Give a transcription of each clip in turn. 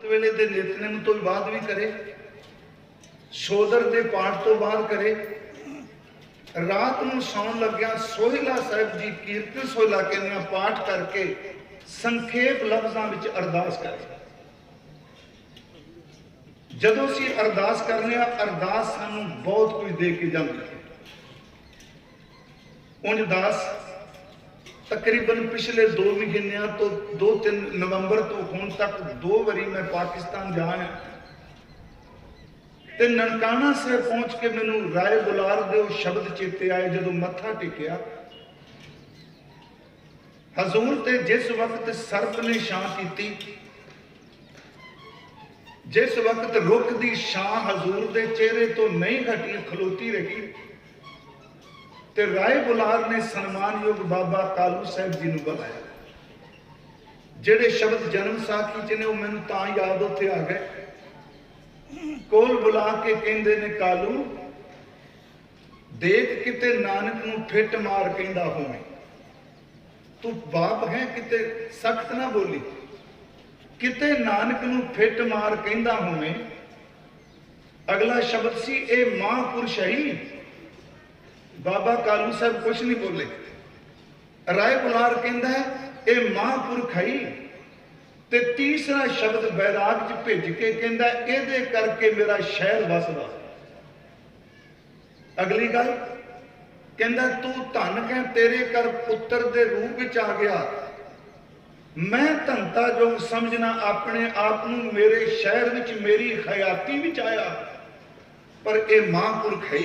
वेले दे नितनेम तो बाद भी करे, शोदर दे पाठ तो बाद करे, रात नूं सौण लग्या सोहिला साहिब जी कीर्तन सोहिला कहने पाठ करके संखेप लफ्जां विच अरदास करे। जदों असीं अरदास करने अरदास सानूं बहुत कुछ दे के जांदी है। उंज दास तकरीबन पिछले 2 महीनों तो 2-3 नवंबर तो हुण तक 2 बारी मैं पाकिस्तान जा रहा ते ननकाना साहिब पहुंच के मैनू राय बुलार दे शब्द चेते आए जदों मत्था टेकिया। हजूर ते जिस वक्त सर्प ने छां की, जिस वक्त रुख की छां हजूर दे चेहरे तो नहीं घटी खलोती रही ते राय बुलार ने सन्मानयोग बाबा कालू साहिब जी नूं बुलाया। जेड़े शब्द जन्म साखी च ने वो मैनूं तां याद उत्थे आ गए। कोल बुला के कहंदे ने कालू देख किते नानक नूं फिट मार कहंदा होवे, तू बाप है किते सख्त ना बोली, किते नानक नूं फिट मार कहंदा होवे। अगला शब्द सी ए महापुरुष है। बाबा कालू साहब कुछ नहीं बोले। राय बुलार कहंदा है ए महापुरख है। ते तीसरा शब्द बैराग च भेज के कहंदा एदे करके मेरा शहर वसदा। अगली गल कहंदा तू धन है तेरे कर पुत्र दे रूप विच आ गया। मैं धनता जो समझना अपने आप नूं मेरे शहर विच मेरी हयाती विच आया, पर ए महापुरख है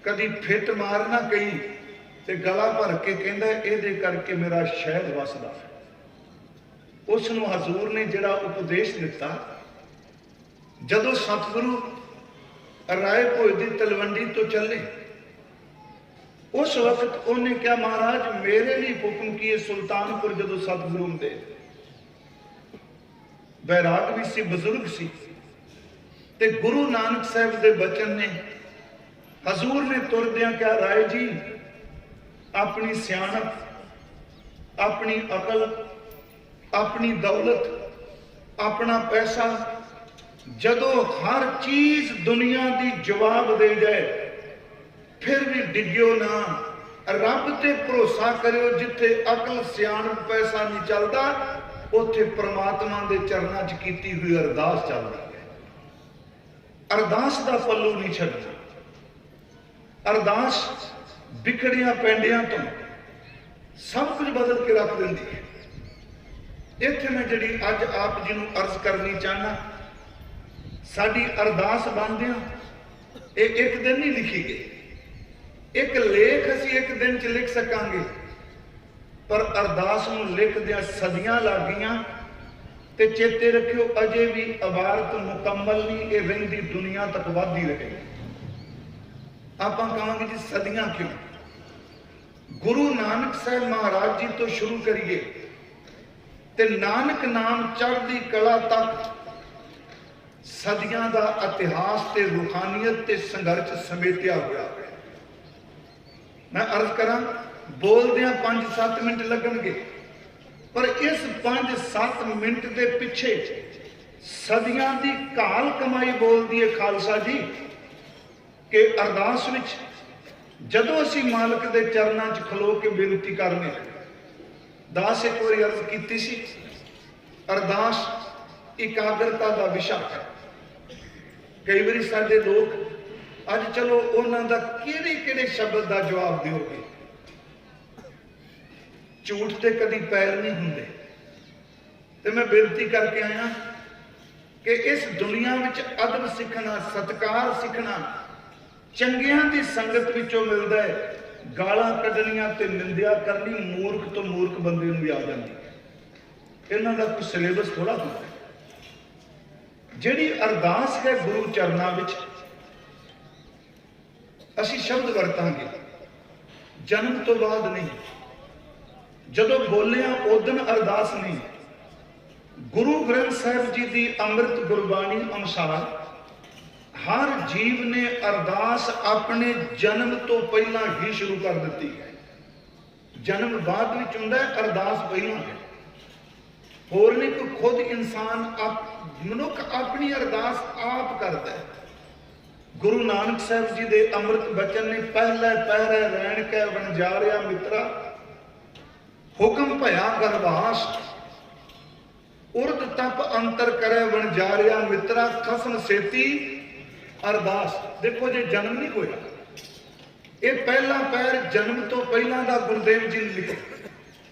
कदी फिट मार ना कही ते गला भर के कहंदा एदे करके मेरा शहर वसदा। उसनूं हजूर ने जिहड़ा उपदेश दिता, जदों सतगुरु राय भोज दी तलवंडी तो चले उस वक्त उन्हें क्या महाराज मेरे लिए हुक्म किए सुल्तानपुर। जदों सतगुरु दे बैराग भी सी, बजुर्ग सी ते गुरु नानक साहब दे बचन ने हजूर ने तुरदियां क्या राय जी अपनी सियाणत, अपनी अकल, अपनी दौलत, अपना पैसा जदों हर चीज दुनिया की जवाब दे जाए फिर भी डिग्यो ना, रब ते भरोसा करियो। जिथे अकल सियाणत पैसा नहीं चलता उथे परमात्मा के चरणों च कीती हुई अरदास चलती है। अरदास का पल्लू नहीं छड्डना। अरदास बिखड़िया पैंडियां तो सब कुछ बदल के रख देती है। इत्थे मैं जिहड़ी अज आप जी नूं अर्ज करनी चाहना, साडी अरदास बनदियां ये एक दिन नहीं लिखी गई। एक लेख असीं एक दिन च लिख सकांगे, पर अरदास नूं लिखदियां सदियां लग गईयां। ते चेते रखियो अजे भी इबारत मुकम्मल नहीं, ये रहिंदी दुनिया तक वधदी रहेगी। आपां कहांगे जी सदियां क्यों? गुरु नानक साहब महाराज जी तो शुरू करिए ते नानक नाम चढ़दी कला तक सदियां दा इतिहास ते रूहानियत ते संघर्ष समेटिया हुआ है। मैं अर्ज करा बोलदियां 5-7 मिनट लगणगे, पर इस 5-7 मिनट के पिछे सदियां दी घाल कमाई बोलदी है खालसा जी कि अरदास विच जदों असीं मालक दे चरणों च खलो के बेनती करने। दास एक बार अर्ज की सी, अरदास एकाग्रता का विषय है। कई बार साडे लोग अज चलो उन्हां दा किहड़े शब्द का जवाब दिओगे। झूठ ते कदी पैर नहीं हुंदे। ते मैं बेनती करके आया कि इस दुनिया विच अदब सीखना, सत्कार सीखना चंगियां दी संगत विचों मिलदा है। गालां कढणियां ते निंदिया करनी मूर्ख तो मूर्ख बंदे नूं भी आ जांदी है। इन्हां दा कोई सिलेबस थोड़ा होंदा है। जिहड़ी अरदास है गुरु चरनां विच असीं शब्द वरतांगे जन्म तो बाद नहीं, जदों बोलिया उदन अरदास नहीं। गुरु ग्रंथ साहिब जी की अमृत गुरबाणी अनुसार हर जीव ने अरदास अपने जन्म तो पहला ही शुरू कर दी है। जन्म बाद में हुंदा है, अरदास पहला है। होर नहीं कोई खुद इंसान आप ਮਨੁੱਖ ਆਪਣੀ ਅਰਦਾਸ ਆਪ ਕਰਦਾ ਹੈ। ਗੁਰੂ ਨਾਨਕ ਸਾਹਿਬ ਜੀ ਦੇ ਅੰਮ੍ਰਿਤ ਬਚਨ ਨੇ ਪਹਿਲੇ ਪਹਿਰੇ ਰਹਿਣ ਕੇ ਵਣਜਾਰਿਆ ਮਿੱਤਰਾ, ਹੁਕਮ ਭਇਆ ਗਰਭਾਸ, ਉਰਦ ਤਪ ਅੰਤਰ ਕਰੇ ਵਣਜਾਰਿਆ ਮਿੱਤਰਾ, ਖਸਮ ਸੇਤੀ ਅਰਦਾਸ। ਦੇਖੋ ਜੇ ਜਨਮ ਨਹੀਂ ਹੋਇਆ, ਇਹ ਪਹਿਲਾ ਪੈਰ ਜਨਮ ਤੋਂ ਪਹਿਲਾਂ ਦਾ ਗੁਰਦੇਵ ਜੀ ਨੇ ਲਿਖਿਆ।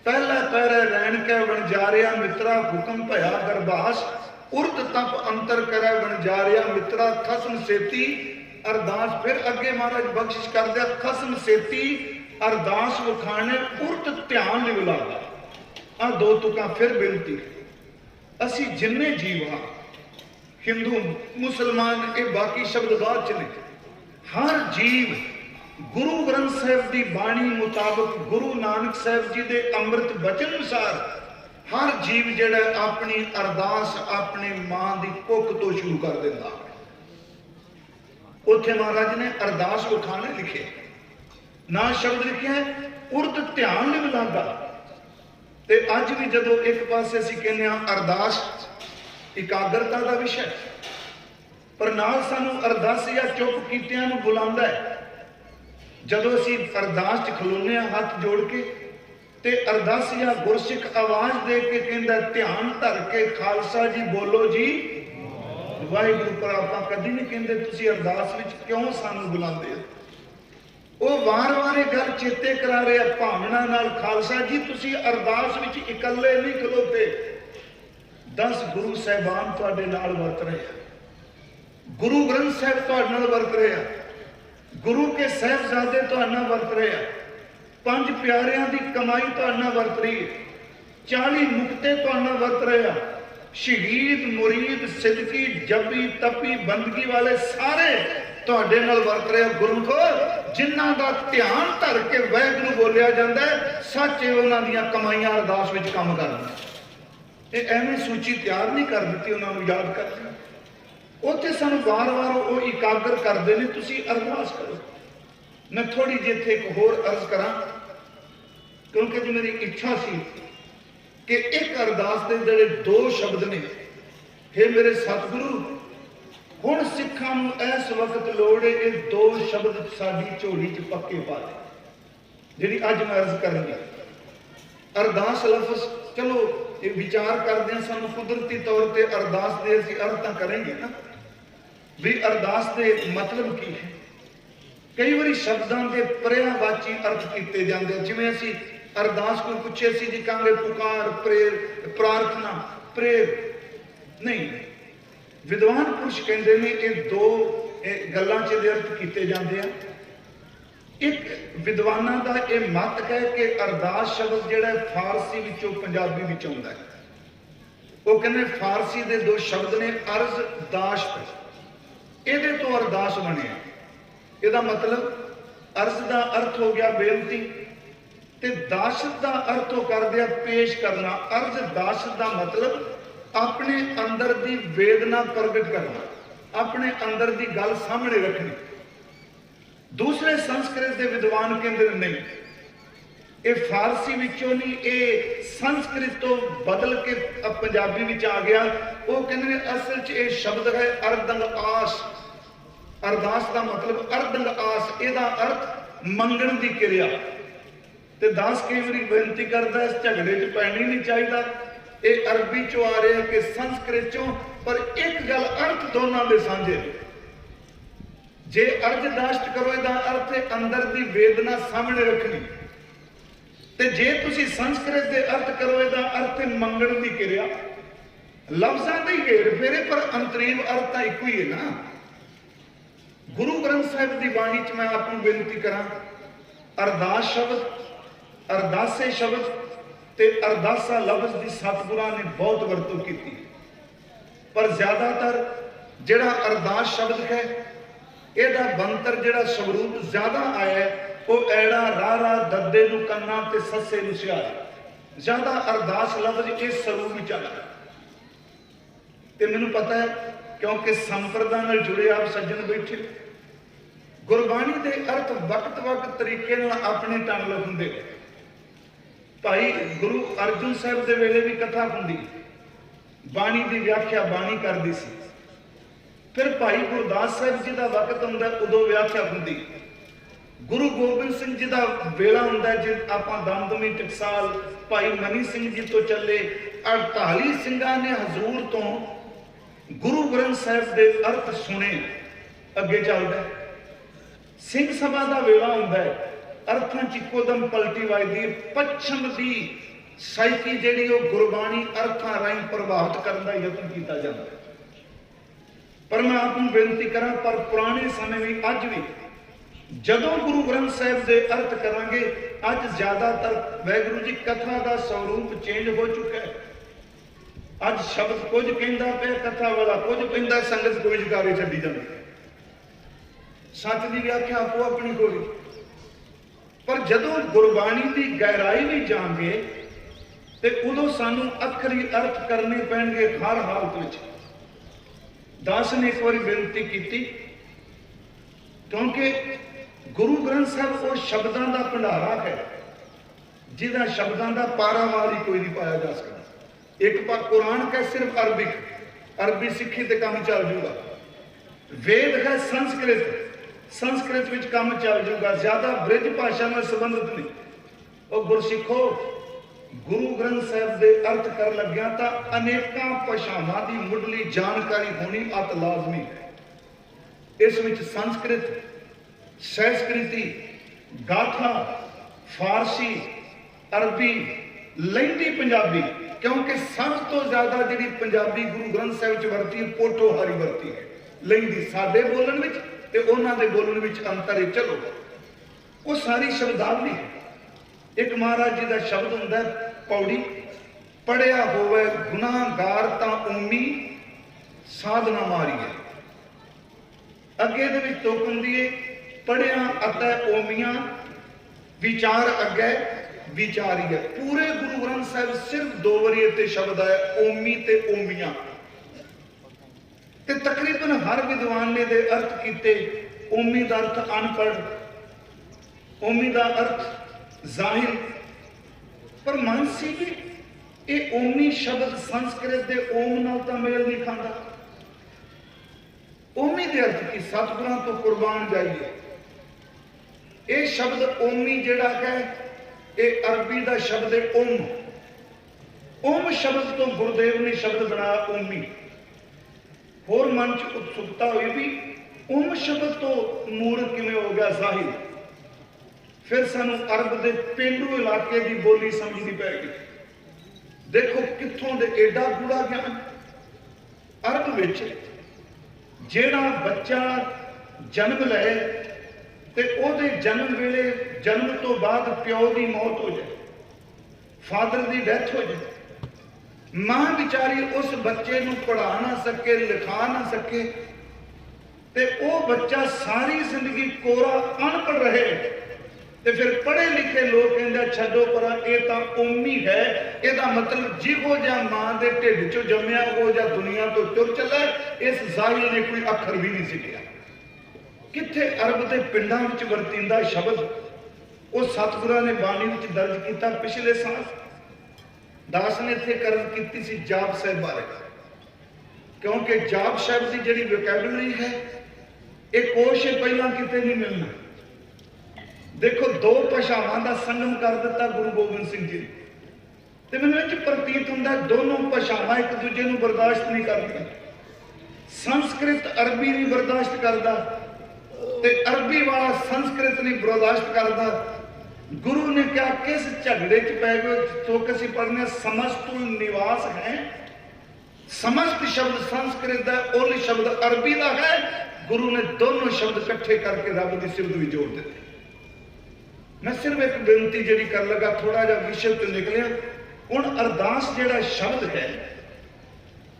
ਪਹਿਲਾ ਪੈਰੇ ਰਹਿਣ ਕੇ ਵਣਜਾਰਿਆ ਮਿੱਤਰਾ, ਹੁਕਮ ਭਇਆ ਗਰਭਾਸ, ਉਰਦ ਤਪ ਅੰਤਰ ਕਰੇ ਵਣਜਾਰਿਆ ਮਿੱਤਰਾ, ਖਸਮ ਸੇਤੀ ਅਰਦਾਸ। ਫਿਰ ਅੱਗੇ ਮਹਾਰਾਜ ਬਖਸ਼ਿਸ਼ ਕਰਦੇ ਆ, ਖਸਮ ਸੇਤੀ ਅਰਦਾਸ ਵਖਾਣੇ, ਉਰਤ ਧਿਆਨ ਨਿਵਲਾਦਾ। ਆ ਦੋ ਤੁਕਾਂ ਫਿਰ ਬੇਨਤੀ, ਅਸੀਂ ਜਿੰਨੇ ਜੀਵ ਹਾਂ, ਹਿੰਦੂ ਮੁਸਲਮਾਨ, ਇਹ ਬਾਕੀ ਸ਼ਬਦ ਬਾਅਦ ਚ ਨੇ, ਹਰ ਜੀਵ ਗੁਰੂ ਗ੍ਰੰਥ ਸਾਹਿਬ ਦੀ ਬਾਣੀ ਮੁਤਾਬਕ, ਗੁਰੂ ਨਾਨਕ ਸਾਹਿਬ ਜੀ ਦੇ ਅੰਮ੍ਰਿਤ ਬਚਨ ਅਨੁਸਾਰ ਹਰ ਜੀਵ ਜਿਹੜਾ ਆਪਣੀ ਅਰਦਾਸ ਆਪਣੇ ਮਾਂ ਦੀ ਕੁੱਖ ਤੋਂ ਸ਼ੁਰੂ ਕਰ ਦਿੰਦਾ। ਉੱਥੇ ਮਹਾਰਾਜ ਨੇ ਅਰਦਾਸ ਵਖਾਣੇ ਲਿਖੇ, ਨਾ ਸ਼ਬਦ ਲਿਖਿਆ ਉਰਦ ਧਿਆਨ ਨਿਵਲਾਦਾ। ਤੇ ਅੱਜ ਵੀ ਜਦੋਂ ਇੱਕ ਪਾਸੇ ਅਸੀਂ ਕਹਿੰਦੇ ਹਾਂ ਅਰਦਾਸ ਇਕਾਗਰਤਾ ਦਾ ਵਿਸ਼ਾ, ਪਰ ਨਾਲ ਸਾਨੂੰ ਅਰਦਾਸੀਆ ਚੁੱਪ ਕੀਤਿਆਂ ਨੂੰ ਬੁਲਾਉਂਦਾ ਹੈ। ਜਦੋਂ ਅਸੀਂ ਅਰਦਾਸ 'ਚ ਖਲੋਨੇ ਹਾਂ ਹੱਥ ਜੋੜ ਕੇ, ਤੇ ਅਰਦਾਸੀਆ ਗੁਰਸਿੱਖ ਆਵਾਜ਼ ਦੇ ਕੇ ਕਹਿੰਦਾ, ਧਿਆਨ ਧਰ ਕੇ ਖਾਲਸਾ ਜੀ ਬੋਲੋ ਜੀ ਵਾਹਿਗੁਰੂ। ਪਰ ਆਪਾਂ ਕਦੀ ਨਹੀਂ ਕਹਿੰਦੇ ਤੁਸੀਂ ਅਰਦਾਸ ਵਿੱਚ ਕਿਉਂ ਸਾਨੂੰ ਬੁਲਾਉਂਦੇ ਹੋ। ਉਹ ਵਾਰ-ਵਾਰ ਇਹ ਗੱਲ ਚੇਤੇ ਕਰਾ ਰਿਹਾ ਭਾਵਨਾ ਨਾਲ, ਖਾਲਸਾ ਜੀ ਤੁਸੀਂ ਅਰਦਾਸ ਵਿੱਚ ਇਕੱਲੇ ਨਹੀਂ ਖਲੋਤੇ, 10 ਗੁਰੂ ਸਾਹਿਬਾਨ ਤੁਹਾਡੇ ਨਾਲ ਵਰਤ ਰਹੇ ਆ, ਗੁਰੂ ਗ੍ਰੰਥ ਸਾਹਿਬ ਤੁਹਾਡੇ ਨਾਲ ਵਰਤ ਰਹੇ ਆ, ਗੁਰੂ ਕੇ ਸਾਹਿਬਜ਼ਾਦੇ ਤੁਹਾਡੇ ਨਾਲ ਵਰਤ ਰਹੇ ਆ, 5 ਪਿਆਰਿਆਂ ਦੀ ਕਮਾਈ ਤੁਹਾਡੇ ਨਾਲ ਵਰਤ ਰਹੀ ਹੈ, 40 ਮੁਕਤੇ ਤੁਹਾਡੇ ਨਾਲ ਵਰਤ ਰਹੇ ਆ, ਸ਼ਹੀਦ ਮੁਰੀਦ ਸਿੱਦਕੀ ਜਪੀ ਤਪੀ ਬੰਦਗੀ ਵਾਲੇ ਸਾਰੇ ਤੁਹਾਡੇ ਨਾਲ ਵਰਤ ਰਹੇ। ਗੁਰਮੁਖੋ, ਜਿਨ੍ਹਾਂ ਦਾ ਧਿਆਨ ਧਰ ਕੇ ਵਾਹਿਗੁਰੂ ਬੋਲਿਆ ਜਾਂਦਾ ਹੈ, ਸੱਚੇ ਉਹਨਾਂ ਦੀਆਂ ਕਮਾਈਆਂ ਅਰਦਾਸ ਵਿੱਚ ਕੰਮ ਕਰਦੀਆਂ। ਇਹ ਐਵੇਂ ਸੂਚੀ ਤਿਆਰ ਨਹੀਂ ਕਰ ਦਿੱਤੀ, ਉਹਨਾਂ ਨੂੰ ਯਾਦ ਕਰਦੇ। ਉੱਥੇ ਸਾਨੂੰ ਵਾਰ-ਵਾਰ ਉਹ ਇਕਾਗਰ ਕਰਦੇ ਨੇ, ਤੁਸੀਂ ਅਰਦਾਸ ਕਰੋ। ਮੈਂ ਥੋੜੀ ਜਿਹੀ ਇੱਥੇ ਇੱਕ ਹੋਰ ਅਰਜ਼ ਕਰਾਂ, ਕਿਉਂਕਿ ਜੀ ਮੇਰੀ ਇੱਛਾ ਸੀ ਕਿ ਇੱਕ ਅਰਦਾਸ ਦੇ ਜਿਹੜੇ 2 ਸ਼ਬਦ ਨੇ, ਹੇ ਮੇਰੇ ਸਤਿਗੁਰੂ, ਹੁਣ ਸਿੱਖਾਂ ਨੂੰ ਇਸ ਵਕਤ ਲੋੜ ਹੈ ਇਹ 2 ਸ਼ਬਦ ਸਾਡੀ ਝੋਲੀ 'ਚ ਪੱਕੇ ਪਾ ਦੇ, ਜਿਹੜੀ ਅੱਜ ਮੈਂ ਅਰਜ਼ ਕਰਾਂਗੀ। ਅਰਦਾਸ ਲਫ਼ਜ਼, ਚਲੋ ਇਹ ਵਿਚਾਰ ਕਰਦੇ ਹਾਂ, ਸਾਨੂੰ ਕੁਦਰਤੀ ਤੌਰ ਤੇ ਅਰਦਾਸ ਦੇ ਅਸੀਂ ਅਰਥ ਤਾਂ ਕਰਾਂਗੇ ਨਾ, ਵੀ ਅਰਦਾਸ ਦੇ ਮਤਲਬ ਕੀ ਹੈ। ਕਈ ਵਾਰੀ ਸ਼ਬਦਾਂ ਦੇ ਪਰਿਆਵਾਚੀ ਅਰਥ ਕੀਤੇ ਜਾਂਦੇ, ਜਿਵੇਂ ਅਸੀਂ ਅਰਦਾਸ ਕੋਈ ਪੁੱਛੇ ਸੀ ਜੀ ਕਹਾਂਗੇ ਪੁਕਾਰ, ਪ੍ਰੇਰ, ਪ੍ਰਾਰਥਨਾ, ਪ੍ਰੇਰ ਨਹੀਂ। ਵਿਦਵਾਨ ਪੁਰਸ਼ ਕਹਿੰਦੇ ਨੇ ਇਹ 2 ਗੱਲਾਂ 'ਚ ਦੇ ਅਰਥ ਕੀਤੇ ਜਾਂਦੇ ਆ। ਇੱਕ ਵਿਦਵਾਨਾਂ ਦਾ ਇਹ ਮਤ ਹੈ ਕਿ ਅਰਦਾਸ ਸ਼ਬਦ ਜਿਹੜਾ ਫਾਰਸੀ ਵਿੱਚੋਂ ਪੰਜਾਬੀ ਵਿੱਚ ਆਉਂਦਾ ਹੈ। ਉਹ ਕਹਿੰਦੇ ਫਾਰਸੀ ਦੇ 2 ਸ਼ਬਦ ਨੇ, ਅਰਜ਼ ਦਾਸ਼ਤ, ਇਹਦੇ ਤੋਂ ਅਰਦਾਸ ਬਣਿਆ। ਇਹਦਾ ਮਤਲਬ ਅਰਜ਼ ਦਾ ਅਰਥ ਹੋ ਗਿਆ ਬੇਨਤੀ, ਤੇ ਦਾਸ਼ਤ ਦਾ ਅਰਥ ਉਹ ਕਰਦੇ ਆ ਪੇਸ਼ ਕਰਨਾ। ਅਰਜ਼ ਦਾਸ਼ਤ ਦਾ ਮਤਲਬ ਆਪਣੇ ਅੰਦਰ ਦੀ ਵੇਦਨਾ ਪ੍ਰਗਟ ਕਰਨਾ, ਆਪਣੇ ਅੰਦਰ ਦੀ ਗੱਲ ਸਾਹਮਣੇ ਰੱਖਣੀ। ਦੂਸਰੇ ਸੰਸਕ੍ਰਿਤ ਦੇ ਵਿਦਵਾਨ ਕਹਿੰਦੇ ਨਹੀਂ, ਇਹ ਫਾਰਸੀ ਵਿੱਚੋਂ ਨਹੀਂ, ਇਹ ਸੰਸਕ੍ਰਿਤ ਤੋਂ ਬਦਲ ਕੇ ਪੰਜਾਬੀ ਵਿੱਚ ਆ ਗਿਆ। ਉਹ ਕਹਿੰਦੇ ਨੇ ਅਸਲ 'ਚ ਇਹ ਸ਼ਬਦ ਹੈ ਅਰਦੰਗ ਆਸ। ਅਰਦਾਸ ਦਾ ਮਤਲਬ ਅਰਦੰਗ ਆਸ, ਇਹਦਾ ਅਰਥ ਮੰਗਣ ਦੀ ਕਿਰਿਆ। ਤੇ ਦਾਸ ਕਈ ਵਾਰੀ ਬੇਨਤੀ ਕਰਦਾ, ਇਸ ਝਗੜੇ 'ਚ ਪੈਣੀ ਨਹੀਂ ਚਾਹੀਦਾ। ਇਹ ਅਰਬੀ 'ਚੋਂ ਆ ਰਿਹਾ ਕਿ ਸੰਸਕ੍ਰਿਤ 'ਚੋਂ, ਪਰ ਇੱਕ ਗੱਲ ਅਰਥ ਦੋਨਾਂ ਦੇ ਸਾਂਝੇ। ਜੇ ਅਰਜ਼ ਦਾਸ਼ਤ ਕਰੋ, ਇਹਦਾ ਅਰਥ ਹੈ ਅੰਦਰ ਦੀ ਵੇਦਨਾ ਸਾਹਮਣੇ ਰੱਖਣੀ, ਤੇ ਜੇ ਤੁਸੀਂ ਸੰਸਕ੍ਰਿਤ ਦੇ ਅਰਥ ਕਰੋ, ਇਹਦਾ ਅਰਥ ਹੈ ਮੰਗਣ ਦੀ ਕਿਰਿਆ। ਲਫ਼ਜ਼ਾਂ ਦੇ ਘੇਰ ਫੇਰੇ, ਪਰ ਅੰਤਰੀਵ ਅਰਥ ਤਾਂ ਇੱਕੋ ਹੀ ਹੈ ਨਾ। ਗੁਰੂ ਗ੍ਰੰਥ ਸਾਹਿਬ ਦੀ ਬਾਣੀ 'ਚ ਮੈਂ ਆਪ ਨੂੰ ਬੇਨਤੀ ਕਰਾਂ, ਅਰਦਾਸ ਸ਼ਬਦ, ਅਰਦਾਸੇ ਸ਼ਬਦ ਤੇ ਅਰਦਾਸਾ ਲਫ਼ਜ਼ ਦੀ ਸਤਿਗੁਰਾਂ ਨੇ ਬਹੁਤ ਵਰਤੋਂ ਕੀਤੀ, ਪਰ ਜ਼ਿਆਦਾਤਰ ਜਿਹੜਾ ਅਰਦਾਸ ਸ਼ਬਦ ਹੈ, ਇਹਦਾ ਬੰਤਰ ਜਿਹੜਾ ਸਵਰੂਪ ਜ਼ਿਆਦਾ ਆਇਆ ਉਹ ਐੜਾ ਰਾਰਾ ਦੱਦੇ ਨੂੰ ਕੰਨਾਂ ਤੇ ਸੱਸੇ ਨੂੰ ਸਿਆਰ। ਜ਼ਿਆਦਾ ਅਰਦਾਸ ਲਫ਼ਜ਼ ਇਸ ਸਰੂਪ ਵਿੱਚ ਆਇਆ। ਤੇ ਮੈਨੂੰ ਪਤਾ ਹੈ, ਕਿਉਂਕਿ ਸੰਪਰਦਾ ਨਾਲ ਜੁੜੇ ਆਪ ਸੱਜਣ ਬੈਠੇ, ਗੁਰਬਾਣੀ ਦੇ ਅਰਥ ਵਕਤ ਤਰੀਕੇ ਨਾਲ ਆਪਣੇ ਢੰਗ ਨਾਲ ਹੁੰਦੇ। ਭਾਈ ਗੁਰੂ ਅਰਜਨ ਸਾਹਿਬ ਦੇ ਵੇਲੇ ਵੀ ਕਥਾ ਹੁੰਦੀ, बाणी की व्याख्या बाणी करती सी। फिर भाई गुरदास साहब जी का वक्त आंदा उदों व्याख्या होंदी। गुरु गोबिंद सिंह जी का वेला होंदा जे आपां दमदमी टकसाल भाई मनी सिंह जी तो चले 48 सिंघां ने हजूर तो गुरु ग्रंथ साहिब के अर्थ सुने। अगे चलदा सिंह सभा का वेला होंदा है, अर्थां च इकोदम पलटी वजदी। पश्चिम की साइकी जिहड़ी वो गुरबाणी अर्थां राहीं प्रभावित करने का यत्न किया जाता है। पर मैं आपको बेनती करा, पर पुराने समय में अज भी जदों गुरु ग्रंथ साहिब के अर्थ करांगे, अज ज्यादातर वाहिगुरू जी कथा का स्वरूप चेंज हो चुका है। अज शब्द कुछ कहता पे, कथा वाला कुछ कहता, संगत कोई जकारे छड्डी जाती है। सच की व्याख्या आपो अपनी होगी, पर जदों गुरबाणी की गहराई भी जाणगे ते उदों सानू अखरी अर्थ करने पैणगे हर हालत विच। दास ने एक बार बेनती की, क्योंकि गुरु ग्रंथ साहिब वो शब्दों का भंडारा है जिहदा शब्दों का पारावार ही कोई नहीं पाया जा सकता। एक पास कुरान का सिर्फ अरबी सीखी तो काम चल जूगा। वेद है संस्कृत, संस्कृत में काम चल जूगा। ज्यादा ब्रिज भाषा में संबंधित नहीं। और गुरसिखो गुरु ग्रंथ साहिब के अर्थ कर लग्या तो अनेकों भाषावां की मुढ़ली जानकारी होनी अत लाजमी है। इस विच संस्कृत, संस्कृति, गाथा, फारसी, अरबी, लैंदी पंजाबी, क्योंकि सब तो ज्यादा जी पंजाबी गुरु ग्रंथ साहिब वरती है पोठोहारी वरती है। लैंदी साडे बोलण विच ते उन्हां दे बोलण विच अंतर है। चलो वो सारी शब्दावली है। एक महाराज जी का शब्द होंदा है पौड़ी, पढ़िया होवे गुनाहगार तां उम्मी साधना मारी है। अगे दे विच तुक हुंदी है पढ़िया अतै ओमिया विचार अगे विचारी है। पूरे गुरु ग्रंथ साहिब सिर्फ 2 वारी इत्थे शब्द है ओमी ते ओमिया, ते तकरीबन हर विद्वान ने दे अर्थ कीते। ओमी का अर्थ अनपढ़, ओमी का अर्थ जाहिर, पर मानसी भी ये ओमी शब्द संस्कृत के ओम नाल तां मेल नहीं खाता। ओमी के अर्थ की सतगुरां तो कुर्बान जाइए। ये शब्द ओमी जिहड़ा है ये अरबी का शब्द है ओम। ओम शब्द तो गुरुदेव ने शब्द बनाया ओमी। होर मन च उत्सुकता हुई भी ओम शब्द तो मूल किवें हो गया जाहिर। फिर सानू अरब के पेंडू इलाके की बोली समझनी पैगी। देखो कित्थों दे एडा गूढ़ा ज्ञान। अरब विच जेड़ा बच्चा जन्म ले ते ओदे जन्म वेले जन्म तो बाद प्यो की मौत हो जाए, फादर की डेथ हो जाए, मां बेचारी उस बच्चे नूं पढ़ा ना सके, लिखा ना सके, ते ओ बच्चा सारी जिंदगी कोरा अनपढ़ रहे। ते फिर पढ़े लिखे लोग कहते छड्डो पर ये तो ओमी है। इसका मतलब जिहो जा मां के ढिड चो जम्मिया वो जा दुनिया तो तुर चला। इस जाहिल ने कोई अखर भी नहीं सीखा। किथे अरब के पिंडां विच वरतींदा शब्द वो सतगुरां ने बाणी विच दर्ज किया। पिछले साल दास ने इत्थे कर्ज की सी जाप साहिब बारे, क्योंकि जाप साहिब की जिहड़ी वोकैबुलरी है ये कोश पहला किते नहीं मिलना। देखो 2 भाषावां का संगम कर दिता गुरु गोबिंद सिंह जी ने, तो मैंने प्रतीत होंदा दोनों भाषावां एक दूजे नूं बर्दाश्त नहीं करदियां। संस्कृत अरबी नहीं बर्दाश्त करता ते अरबी वाला संस्कृत नहीं बर्दाश्त करता। गुरु ने क्या किस झगड़े च पै गए। तो किसी पढ़ने समस्तुल निवास है। समस्त शब्द संस्कृत का, उल शब्द अरबी का है। गुरु ने दोनों शब्द इकट्ठे करके रब की सिफत भी जोड़ दिते। मैं सिर्फ एक बेनती जी कर लगा, थोड़ा जा विषय तो निकलिया। हुण अरदास जिहड़ा शब्द है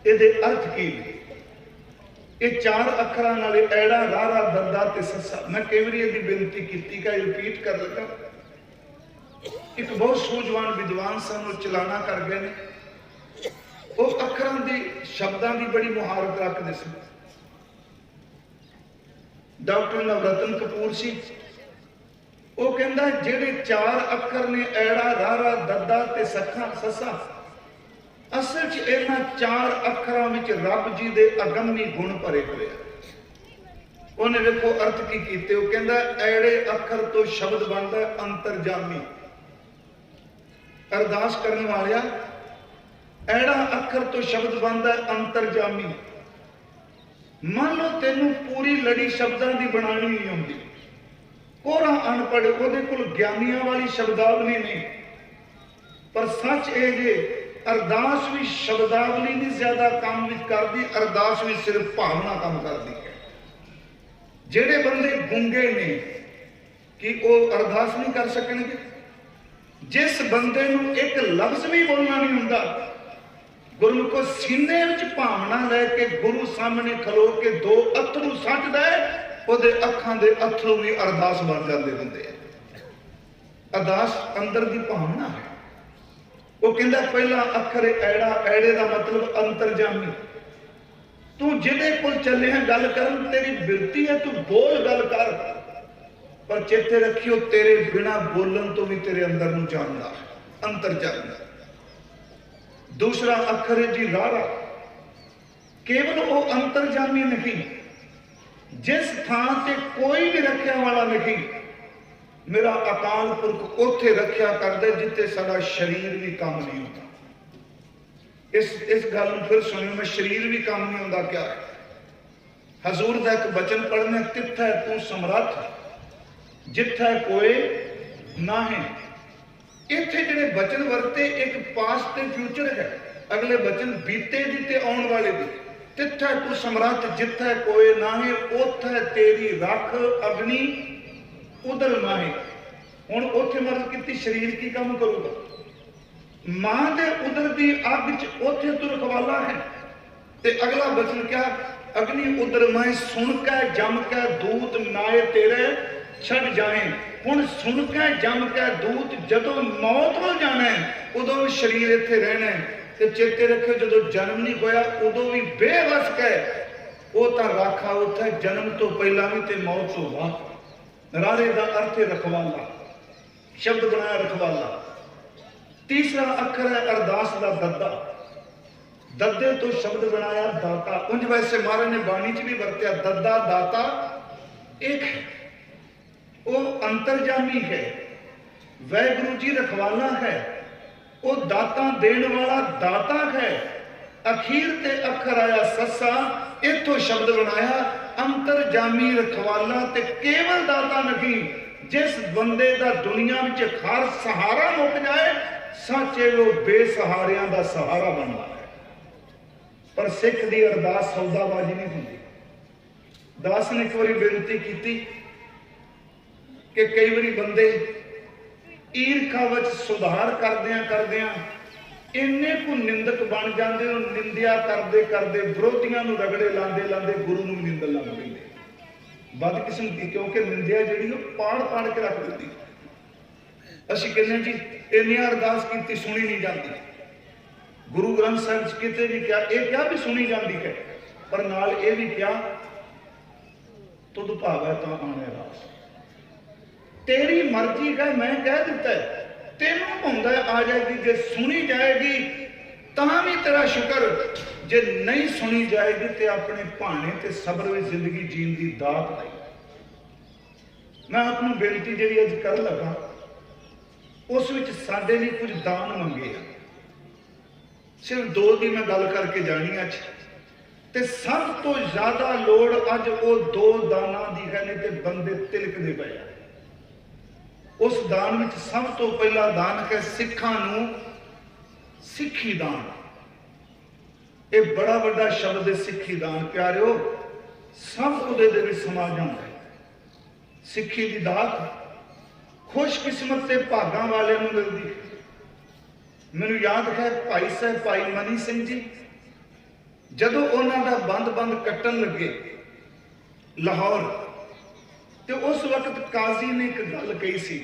ये अर्थ की ये 4 अखरां नाल ऐड़ा रारा दद्दा ते सस्सा। मैं कई बार यदि बेनती की रिपीट कर लगा। एक बहुत सूझवान विद्वान सन चलाना कर गए ने। वो अखरां दी शब्दां की बड़ी मुहारत रखते सन। डॉक्टर नवरतन कपूर सी, वो कहता जेडे 4 अखर ने ऐड़ा रारा दद्दा ते सखा ससा, असल च इन्हां 4 अखरां विच रब जी दे अगम्मी गुण भरे हुए हैं। उन्हें देखो अर्थ की कीते, वो कहंदा ऐड़े अखर तो शब्द बनता है अंतरजामी। अरदास करने वालिया, ऐड़ा अखर तो शब्द बनता है अंतरजामी। मान लो तेनू पूरी लड़ी शब्दां दी बनानी नहीं आउंदी, कोरा अनपढ़, उहदे कोल ज्ञानियां वाली शब्दावली नहीं, पर सच ये जे अरदास भी शब्दावली नहीं ज्यादा काम भी करती, अरदास भी सिर्फ भावना काम करती है। जेड़े बंदे गूंगे ने कि वो अरदास नहीं कर सकणगे। जिस बंदे नूं एक लफ्ज भी बोलना नहीं हुंदा, गुरमुखो सीने विच भावना लैके गुरु सामने खलो के 2 अथरू सटदा है, उहदे अखां दे अथरू भी अरदास बन जांदे हुंदे आ। अरदास अंदर दी भावना है। वो कहंदा पहला अखर ऐड़ा, ऐड़े दा मतलब अंतरजामी। तू जिहदे कोल चले हैं गल करन, तेरी बिरती है तू बोल गल कर, पर चेते रखियो तेरे बिना बोलन तो भी तेरे अंदर नूं जानदा है, अंतरजामी। दूसरा अखर है जी रारा। केवल वो अंतरजामी नहीं, जिस थां ते कोई भी रखिया वाला नहीं, मेरा अकाल पुरख उथे रखिया करदे जिथे साडा शरीर भी काम नहीं होता। इस गल फिर सुनियो, मैं शरीर भी काम नहीं होता क्या है। हजूर का एक बचन पढ़ने, तिथै तू समर्थ जिथै कोई ना है। इत्थे जिहड़े बचन वरते एक पास्ट ते फ्यूचर है, अगले बचन बीते दी ते आउण वाले दी। तिथै तू समर्थ जिथै कोई ना है, उथै तेरी रख अग्नि उधर ना है। हुण उथे मर्द की शरीर की काम करूगा, मां दे उदर दी अग च उथे तू रखवाला है। ते अगला बचन क्या, अग्नि उदर मैं सुन कै जम कै दूत नाए तेरे छड़ जाए। हुण सुन कै जम कै दूत जदों मौत हो जाना है, उदों शरीर इत्थे रहना है। ते चेते रखो जदों जन्म नहीं होया उदों भी बेवस कै वो तां राखा उत्थे जन्म तो पहला भी ते मौत तो बाद। रारे दा अर्थ है रखवाला, शब्द बनाया रखवाला। तीसरा अखर है अरदास का दद्दा। दद्दे तो शब्द बनाया दाता। उंज वैसे महाराज ने बाणी च भी वरत्या दद्दा दाता एक है, वो अंतरजामी है। वाहिगुरु जी रखवाला है, वो दाता देने वाला दाता है। अखीर ते अखर आया ससा, इथों शब्द बनाया अंतरजामी रखवाला ते केवल दाता नहीं। जिस बंदे का दुनिया में हर सहारा मुक जाए, सच्चे वो बेसहारियां का सहारा बनता है। पर सिख की अरदास सौदाबाजी नहीं होती। दास ने एक बार बेनती की कि कई बार बंदे ईरखा विच सुधार करदियां इन्ने को निंदक बन जाते, निंदिया करते करते विरोधियों को रगड़े लाते लाते गुरु नूं निंदन लग पैंदे। बदकिस्मती, क्योंकि निंदिया जिहड़ी पाड़ पाड़ के रख देती। असीं कहने जी इन्नी अरदास की सुनी नहीं जाती। गुरु ग्रंथ साहिब किते भी क्या ये क्या भी सुनी जाती है, पर नाल ये भी क्या तुद भावै तां आणे रास। तेरी मर्जी का मैं कह दिता है, तेनों हुंदा आ जाएगी। जे सुनी जाएगी तां भी तेरा शुक्र, जे नहीं सुनी जाएगी तो अपने भाने ते सबर में जिंदगी जीण दी दात दी। मैं अपनी बेनती जी अज कर लगा, उस विच साडे लिए कुछ दान मंगे। सिर्फ 2 की मैं गल करके जानी अज, ते सब तो ज्यादा लोड़ अज वो 2 दाना की है ने ते बंदे तिलकदे पए। उस दान में सब तो पहला दान है सिखां नूं सिखी दान। ये बड़ा बड़ा शब्द है सिखी दान। प्यारिओ सब उहदे दे विच समा जांदा है। सिखी दी दात खुशकिस्मत ते भागां वाले नूं मिलदी है। मैनूं याद है भाई साहब भाई मनी सिंह जी जदों उन्हां दा बंद कट्टन लगे लाहौर, तो उस वक्त काजी ने एक गल कही सी,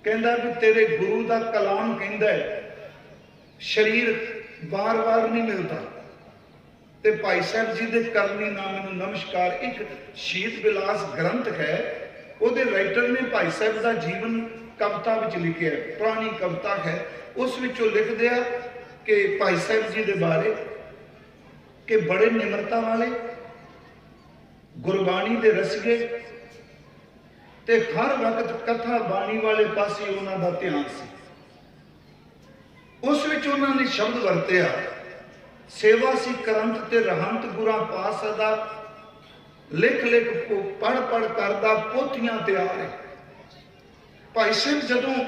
कहंदा भी तेरे गुरु का कलाम कहंदा है शरीर बार बार नहीं मिलता। ते भाई साहब जी दे करनी नाम मैनूं नमस्कार एक शहीद विलास ग्रंथ है, उहदे राइटर ने भाई साहब का जीवन कविता विच लिखिया है, पुरानी कविता है। उस विचों लिख दिया कि भाई साहब जी के बारे कि बड़े निमरता वाले, गुरबाणी के रसगे ते हर वक्त कथा बाणी वाले पासे उन्हों का ध्यान सी। उस विच उन्होंने शब्द वरतिया, सेवा सी करंत ते रहंत गुरां पास अदा, लिख लिख पढ़ पढ़ करदा पोथियां तैयार है। भाई सिंह जदों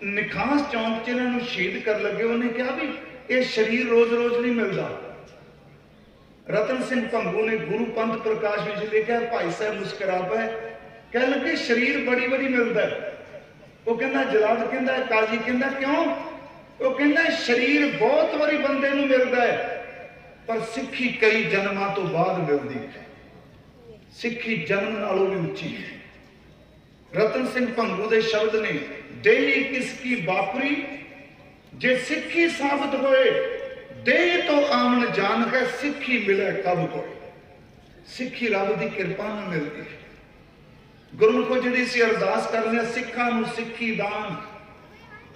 निखास चौंक च इन्हों शहीद कर लगे, उन्हें कहा भी ये शरीर रोज रोज नहीं मिलता। रतन सिंह भंगू ने गुरु पंथ प्रकाश में लिखा, भाई साहब मुस्करा पाए, कह लगे शरीर बड़ी बड़ी मिलता है। वो कहना जलाद कहता है, काजी कहता क्यों? वो कहना शरीर बहुत बारी बंदे नूं मिलता है, पर सिक्खी कई जन्मां तो बाद मिलती है। सिक्खी जन्म नालों भी उच्ची है। रतन सिंह भंगू के शब्द ने, देही किसकी बापरी जे सिक्खी साबित होए, देह तो आमन जान है सिक्खी मिले कब कोई। सिक्खी रब की कृपा न मिलती है। गुरमुखो जी असीं अरदास करने सिखा नूं सिक्खी दान,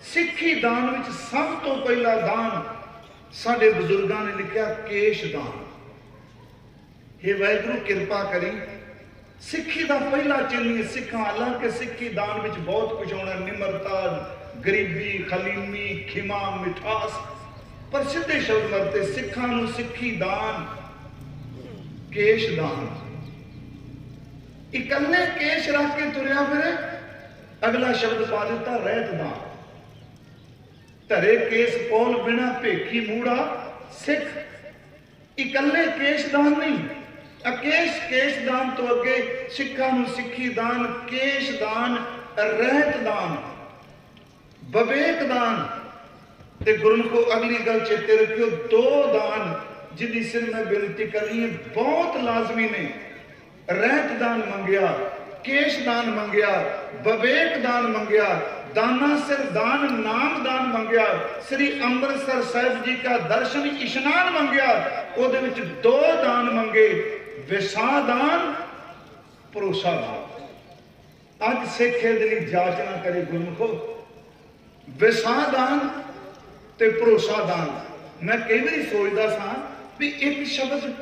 सिक्खी दान विच सब तो पहला दान साडे बुजुर्गों ने लिखा केश दान। हे वाहिगुरू कृपा करी, सिक्खी का पहला चिन्ह सिखा, हालांकि सिक्खी दान विच बहुत कुछ होना, निमरता, गरीबी, खलीमी, खिमा, मिठास, पर सीधे शब्द वरते सिखा नूं सिक्खी दान, केश दान। इकल्ले केश रख के तुरया फिरे, अगला शब्द पा दिता रहत दान। धरे केस पौल बिना भेखी मूड़ा सिख, इकल्ले केश दान नहीं, अकेश केश दान तो अगे सिखा नूं सिक्खी दान, केश दान, रहत दान, बवेक दान। ते गुरमुखो अगली गल चेते रखियो, दो दान जिदी सिर मैं बेनती कर रही है बहुत लाजमी ने। रहत दान मंगया, केश दान मंगया, बवेक दान मंगया, दाना सिर दान, नाम दान मंगया, श्री अमृतसर साहिब जी का दर्शन इशनान मंगया। उहदे विच दो दान मंगे, विसा दान, भरोसा दान। अज सिख इहदे लई जाचना करे गुरमुखो, विसा दान ते भरोसा दान। मैं कई बार सोचता सा भी एक शब्द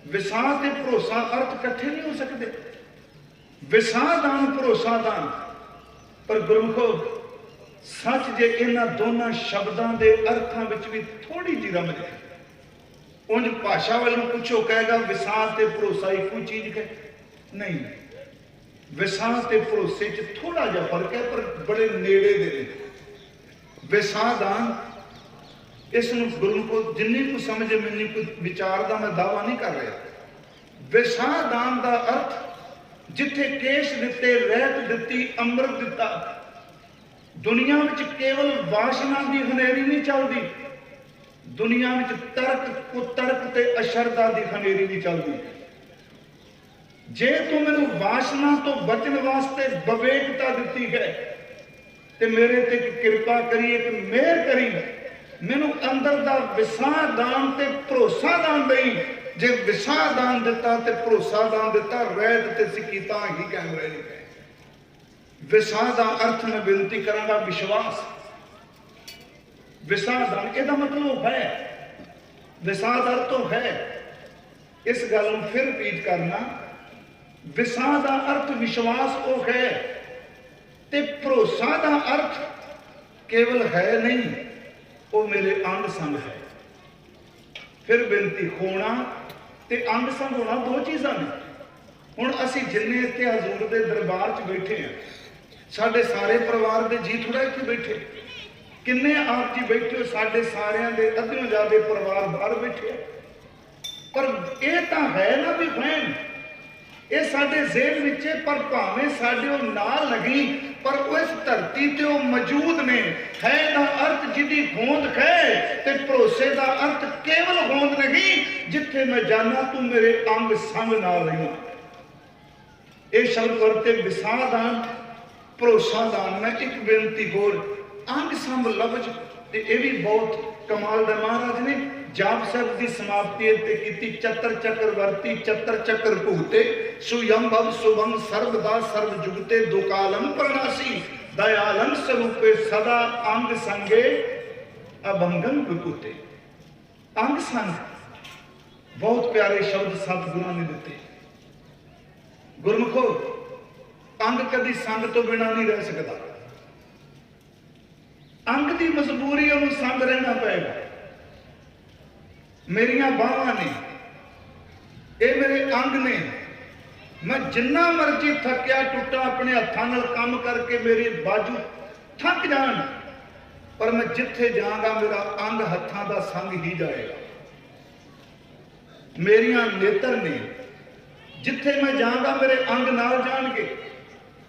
विसा ते भरोसा अर्थ कट्ठे नहीं हो सकते। विसा दान, भरोसा दान, पर गुरमुखो सच जे इन्हां दोनों शब्दों के अर्थों में भी थोड़ी जी रमज है। उंज भाषा वालों पूछो कहेगा विसा ते भरोसा एक ही चीज है, नहीं। विसा ते भरोसे च थोड़ा जा फर्क है, पर बड़े नेड़े दे। विसा दान इस गुरमुखो जिन्नी को समझे मैंने को विचार का मैं दावा नहीं कर रहा। विसा दान का अर्थ जिथे केश दिते, रहत दिती, अमृत दिता। दुनिया में केवल वासना की हनेरी नहीं चलती, दुनिया में तर्क कुतर्क ते अशरदा की हनेरी नहीं चलती। जे तू मैनू वासना तो बचन वास्ते बवेकता दी है, तो मेरे ते कृपा करी, एक मेहर करी, मैनू अंदर दा विसा दान ते भरोसा दान दई। जे विसा दान दिता ते भरोसा दान दिता, रहत ते सिक्खी तां ही कायम रहनी है। विसा दा अर्थ मैं बेनती करांगा विश्वास। विसा दान इहदा मतलब है, विसा दा अर्थ तो है। इस गल नूं फिर रिपीट करना, विसा दा अर्थ विश्वास वो है, ते भरोसा दा अर्थ केवल है नहीं, वो मेरे अंग संग है। फिर बेनती, होना ते अंग संग होना दो चीज़ां ने। हुण असीं जिन्ने इत्थे हजूर दे दरबार च बैठे हैं, साडे सारे परिवार दे जी थोड़ा इत्थे बैठे, किन्ने आप जी बैठे हो, साडे सारियां दे अद्धियों ज़्यादा परिवार बाहर बैठे। पर यह तो है ना भी फैन, ये साडे ज़हन विच है, पर भावें साडे वो ना लगी, पर उस धरती ते वो मौजूद ने। है दा अर्थ जिदी होंद है, ते भरोसे दा अर्थ केवल होंद नहीं, जिथे मैं जाना तू मेरे अंग संग ना रही। ये शब्द वरते विसा दान, भरोसा दान। मैं एक बेनती होर, अंग संग लफ्ज ते ये भी बहुत कमाल दा महाराज ने जाप साहब की समाप्ति की, चतर चक्र वर्ती चतर चक्र भूते, सुयंभव सुभंग सर्वदा सर्व जुगते, दुकालम प्रणासी दयालम स्वरूपे, सदा अंग संगे अभंगम विभूते। अंग संग बहुत प्यारे शब्द सतगुरां ने दिते। गुरमुखो अंग कदी संग तो बिना नहीं रह सकता। अंग की मजबूरी उन्हें संग रहना पेगा। मेरिया बाहां ने, ये मेरे अंग ने, मैं जिन्ना मर्जी थकिया टुटा अपने हत्थों नाल काम करके मेरे बाजू थक जान, पर मैं जिथे जाऊंगा मेरा अंग हत्थों का संग ही जाएगा। मेरिया नेत्र ने, जिथे मैं जाऊंगा मेरे अंग नाल जाणगे।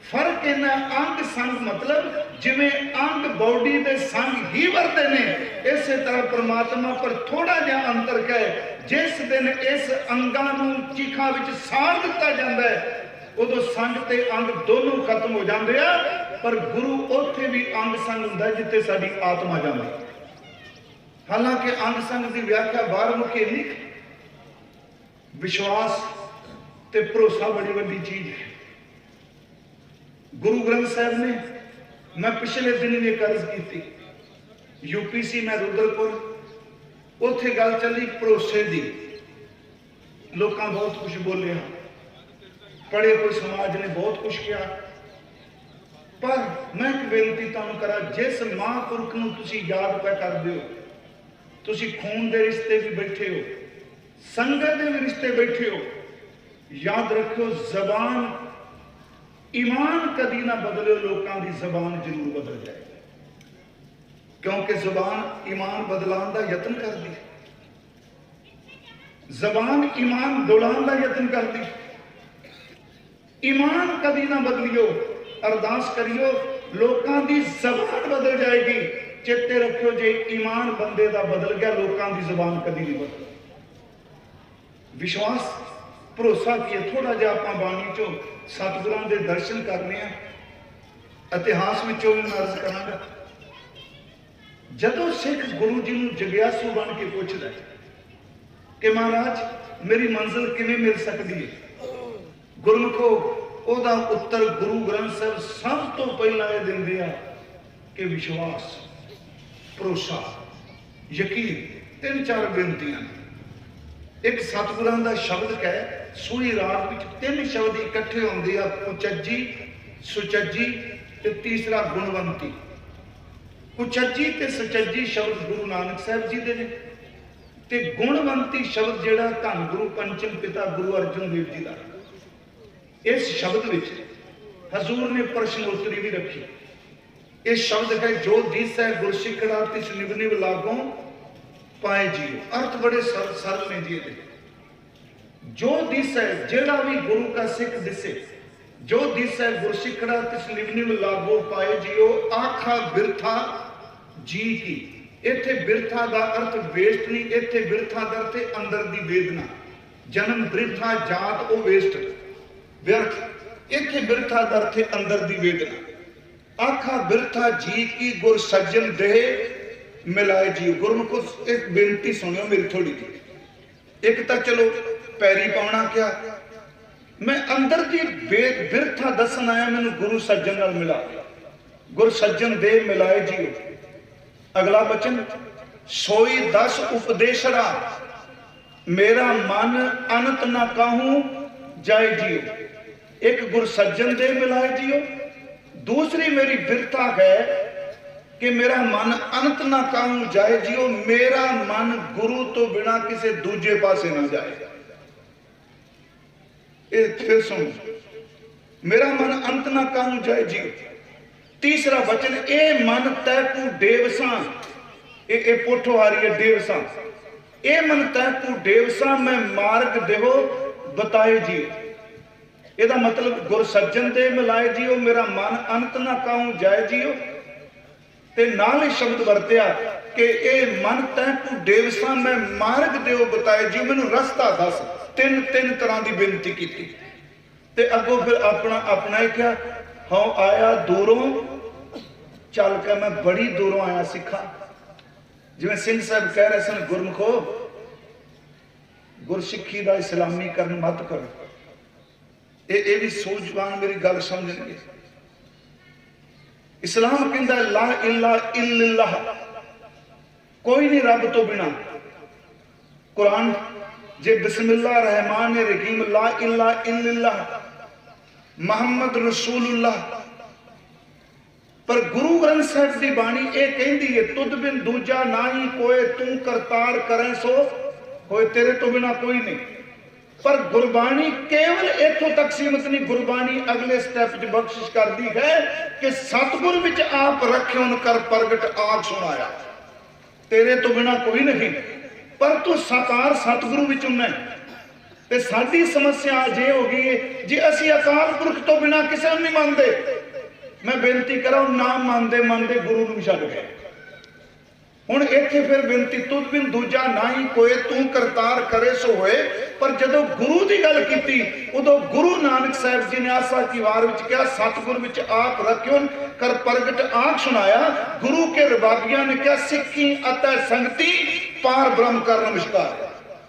फर्क इन्ना अंग संग मतलब जिमें अंग बॉडी के संग ही वरते ने, इस तरह परमात्मा पर थोड़ा जिहा अंतर है। जिस दिन इस अंगां नूं चीखां विच साड़ दिता जाता है उदों संग ते अंग दोनों खत्म हो जाते हैं, पर गुरु उत्थे भी अंग संग हुंदा है जिथे साडी आत्मा जाती है। हालांकि अंग संग की व्याख्या बाहर मुखी नहीं। विश्वास ते भरोसा बड़ी वड्डी चीज है। गुरु ग्रंथ साहब ने, मैं पिछले दिन एक अर्ज की, यूपीसी मैं रुद्रपुर, उत्थे गल चली भरोसे की। लोग बहुत कुछ बोले, पढ़े कोई समाज ने बहुत कुछ किया, पर मैं एक बेनती तुहानूं करा, जिस महापुरख नूं तुसीं याद पै करदे हो, तुसीं खून के रिश्ते भी बैठे हो, संगत के भी रिश्ते बैठे हो, याद रखो जबान ईमान कदी ना बदलो, लोगों की जबान जरूर बदल जाएगी, क्योंकि जबान ईमान बदलाने का यत्न करती है। जबान ईमान डोलाने का यत्न करती। ईमान कदी ना बदलियो, अरदास करियो लोगों की जबान बदल जाएगी। चेते रखियो जे ईमान बंदे का बदल गया, लोगों की जबान कदी नहीं बदल। विश्वास भरोसा किए थोड़ा जिहा आपां बाणी चो सतगुरां दे दर्शन करने हैं। इतिहास विचों मैं अर्ज करांगा, जदों सिख गुरु जी नूं जग्यासू बन के पुछदा कि महाराज मेरी मंजिल किवें मिल सकती है, गुरमुखो ओदा उत्तर गुरु ग्रंथ साहब सब तो पहला ये दिंदे आ कि विश्वास, भरोसा, यकीन, तीन चार बेनतियां। एक सतगुरां दा शब्द है, सूही राग विच तीन शब्द इकट्ठे होंदे आ, कुचज्जी, सुचज्जी ते तीसरा गुणवंती। कुचज्जी ते सुचज्जी शब्द गुरु नानक साहब जी दे ने, ते गुणवंती शब्द जिहड़ा धन गुरु पंचम पिता गुरु अर्जन देव जी का। इस शब्द विच हजूर ने प्रश्नोत्तरी भी रखी। इस शब्द है, जो दिस है गुरसिखड़ा तिस निभ निभ लागों पाए जियो। अर्थ बड़े सरल ने जी। जो दिस है, जेड़ा भी गुरु का सिख दिसे, जो दिस है गुरसिखड़ा तिस निभ निभ लागो पाए जियो। आखा बिरथा जी की, इत्थे बिरथा का अर्थ वेस्ट नहीं, इत्थे बिरथा का अर्थ अंदर की वेदना। जन्म बिरथा, जात ओ वेस्ट व्यर्थ, इत्थे बिरथा का अर्थ अंदर की वेदना। आखा बिरथा जी की गुर सज्जन देह मिलाए जी। गुरमुखो एक बेनती सुनियो मेरी थोड़ी जी। एक तो चलो पैरी पाउणा क्या, मैं अंदर की बिरथा दसन आया, मैनू गुरु सज्जन नाल मिला, गुर सज्जन दे मिलाए जी। अगला वचन, सोई दस उपदेशरा मेरा मन अनंत ना काहू जाए जियो। एक गुर सज्जन दे मिलाए जियो। दूसरी मेरी बिरथा है कि मेरा मन अनंत ना काहू जाए जियो, मेरा मन गुरु तो बिना किसी दूजे पासे ना जाए। फिर सुन, मेरा मन अंत ना काहू जाए जियो। तीसरा वचन, ए मन तैकू डेवसा, ए पोठो आ रही है डेवसा, ए मन तैकू डेवसा मैं मार्ग देवो बताए जियो। ਇਹਦਾ मतलब गुर सज्जन दे मिलाए जियो, मेरा मन अंत ना काहू जाए जियो। ते नाल ही शब्द वरत्या कि ए मन तैकू डेवसा मैं मार्ग देओ बताए जियो, मैनू रस्ता दस। तीन तीन तरह की बेनती की। ते अगों फिर अपना अपना ही क्या, हाँ आया दूरों चल के, मैं बड़ी दूरों आया सिखा। जिवें सिंह साहब कह रहे सन, गुरमुखो गुरसिੱਖੀ का इस्लामीकरण मत करो। ये भी सूझवान मेरी गल समझणगे। इस्लाम कहता ला इला इल्लल्लाह, कोई नहीं रब तो बिना। कुरान जे बिस्मिल्लाह रहमान रहीम ला इलाहा इल्लल्लाह मुहम्मद रसूलुल्लाह, पर गुरु ग्रंथ साहिब की बाणी ये कहती है तुद बिन दूजा ना ही कोई, तू करतार करें सो होए, तेरे तो बिना कोई नहीं। पर गुरबाणी केवल इथों तक सीमित नहीं, गुरबाणी अगले स्टेप च बख्शिश करती है कि सतगुर विच आप रखे उन कर प्रगट आग सुनाया, तेरे तो बिना कोई नहीं, पर तू साकार सतगुरु विच उन्ना। ते साडी समस्या जे हो गई है जी असी अकाल पुरख तो बिना किसी नहीं मानते। मैं बेनती करा ना मानते मानते गुरु नूं छड्ड गए। हुण इत्थे फिर बेनती तुद बिन दूजा ना ही कोई, तू करतार करे सो होए। पर जदों गुरु की गल की उदों गुरु नानक साहिब जी ने आसा की वार विच कहा सतगुर विच आप रखियो कर प्रगट आग सुनाया। गुरु के रबाबिया ने कहा सिक्खी अतै संगति पार ब्रह्म कर नमस्कार।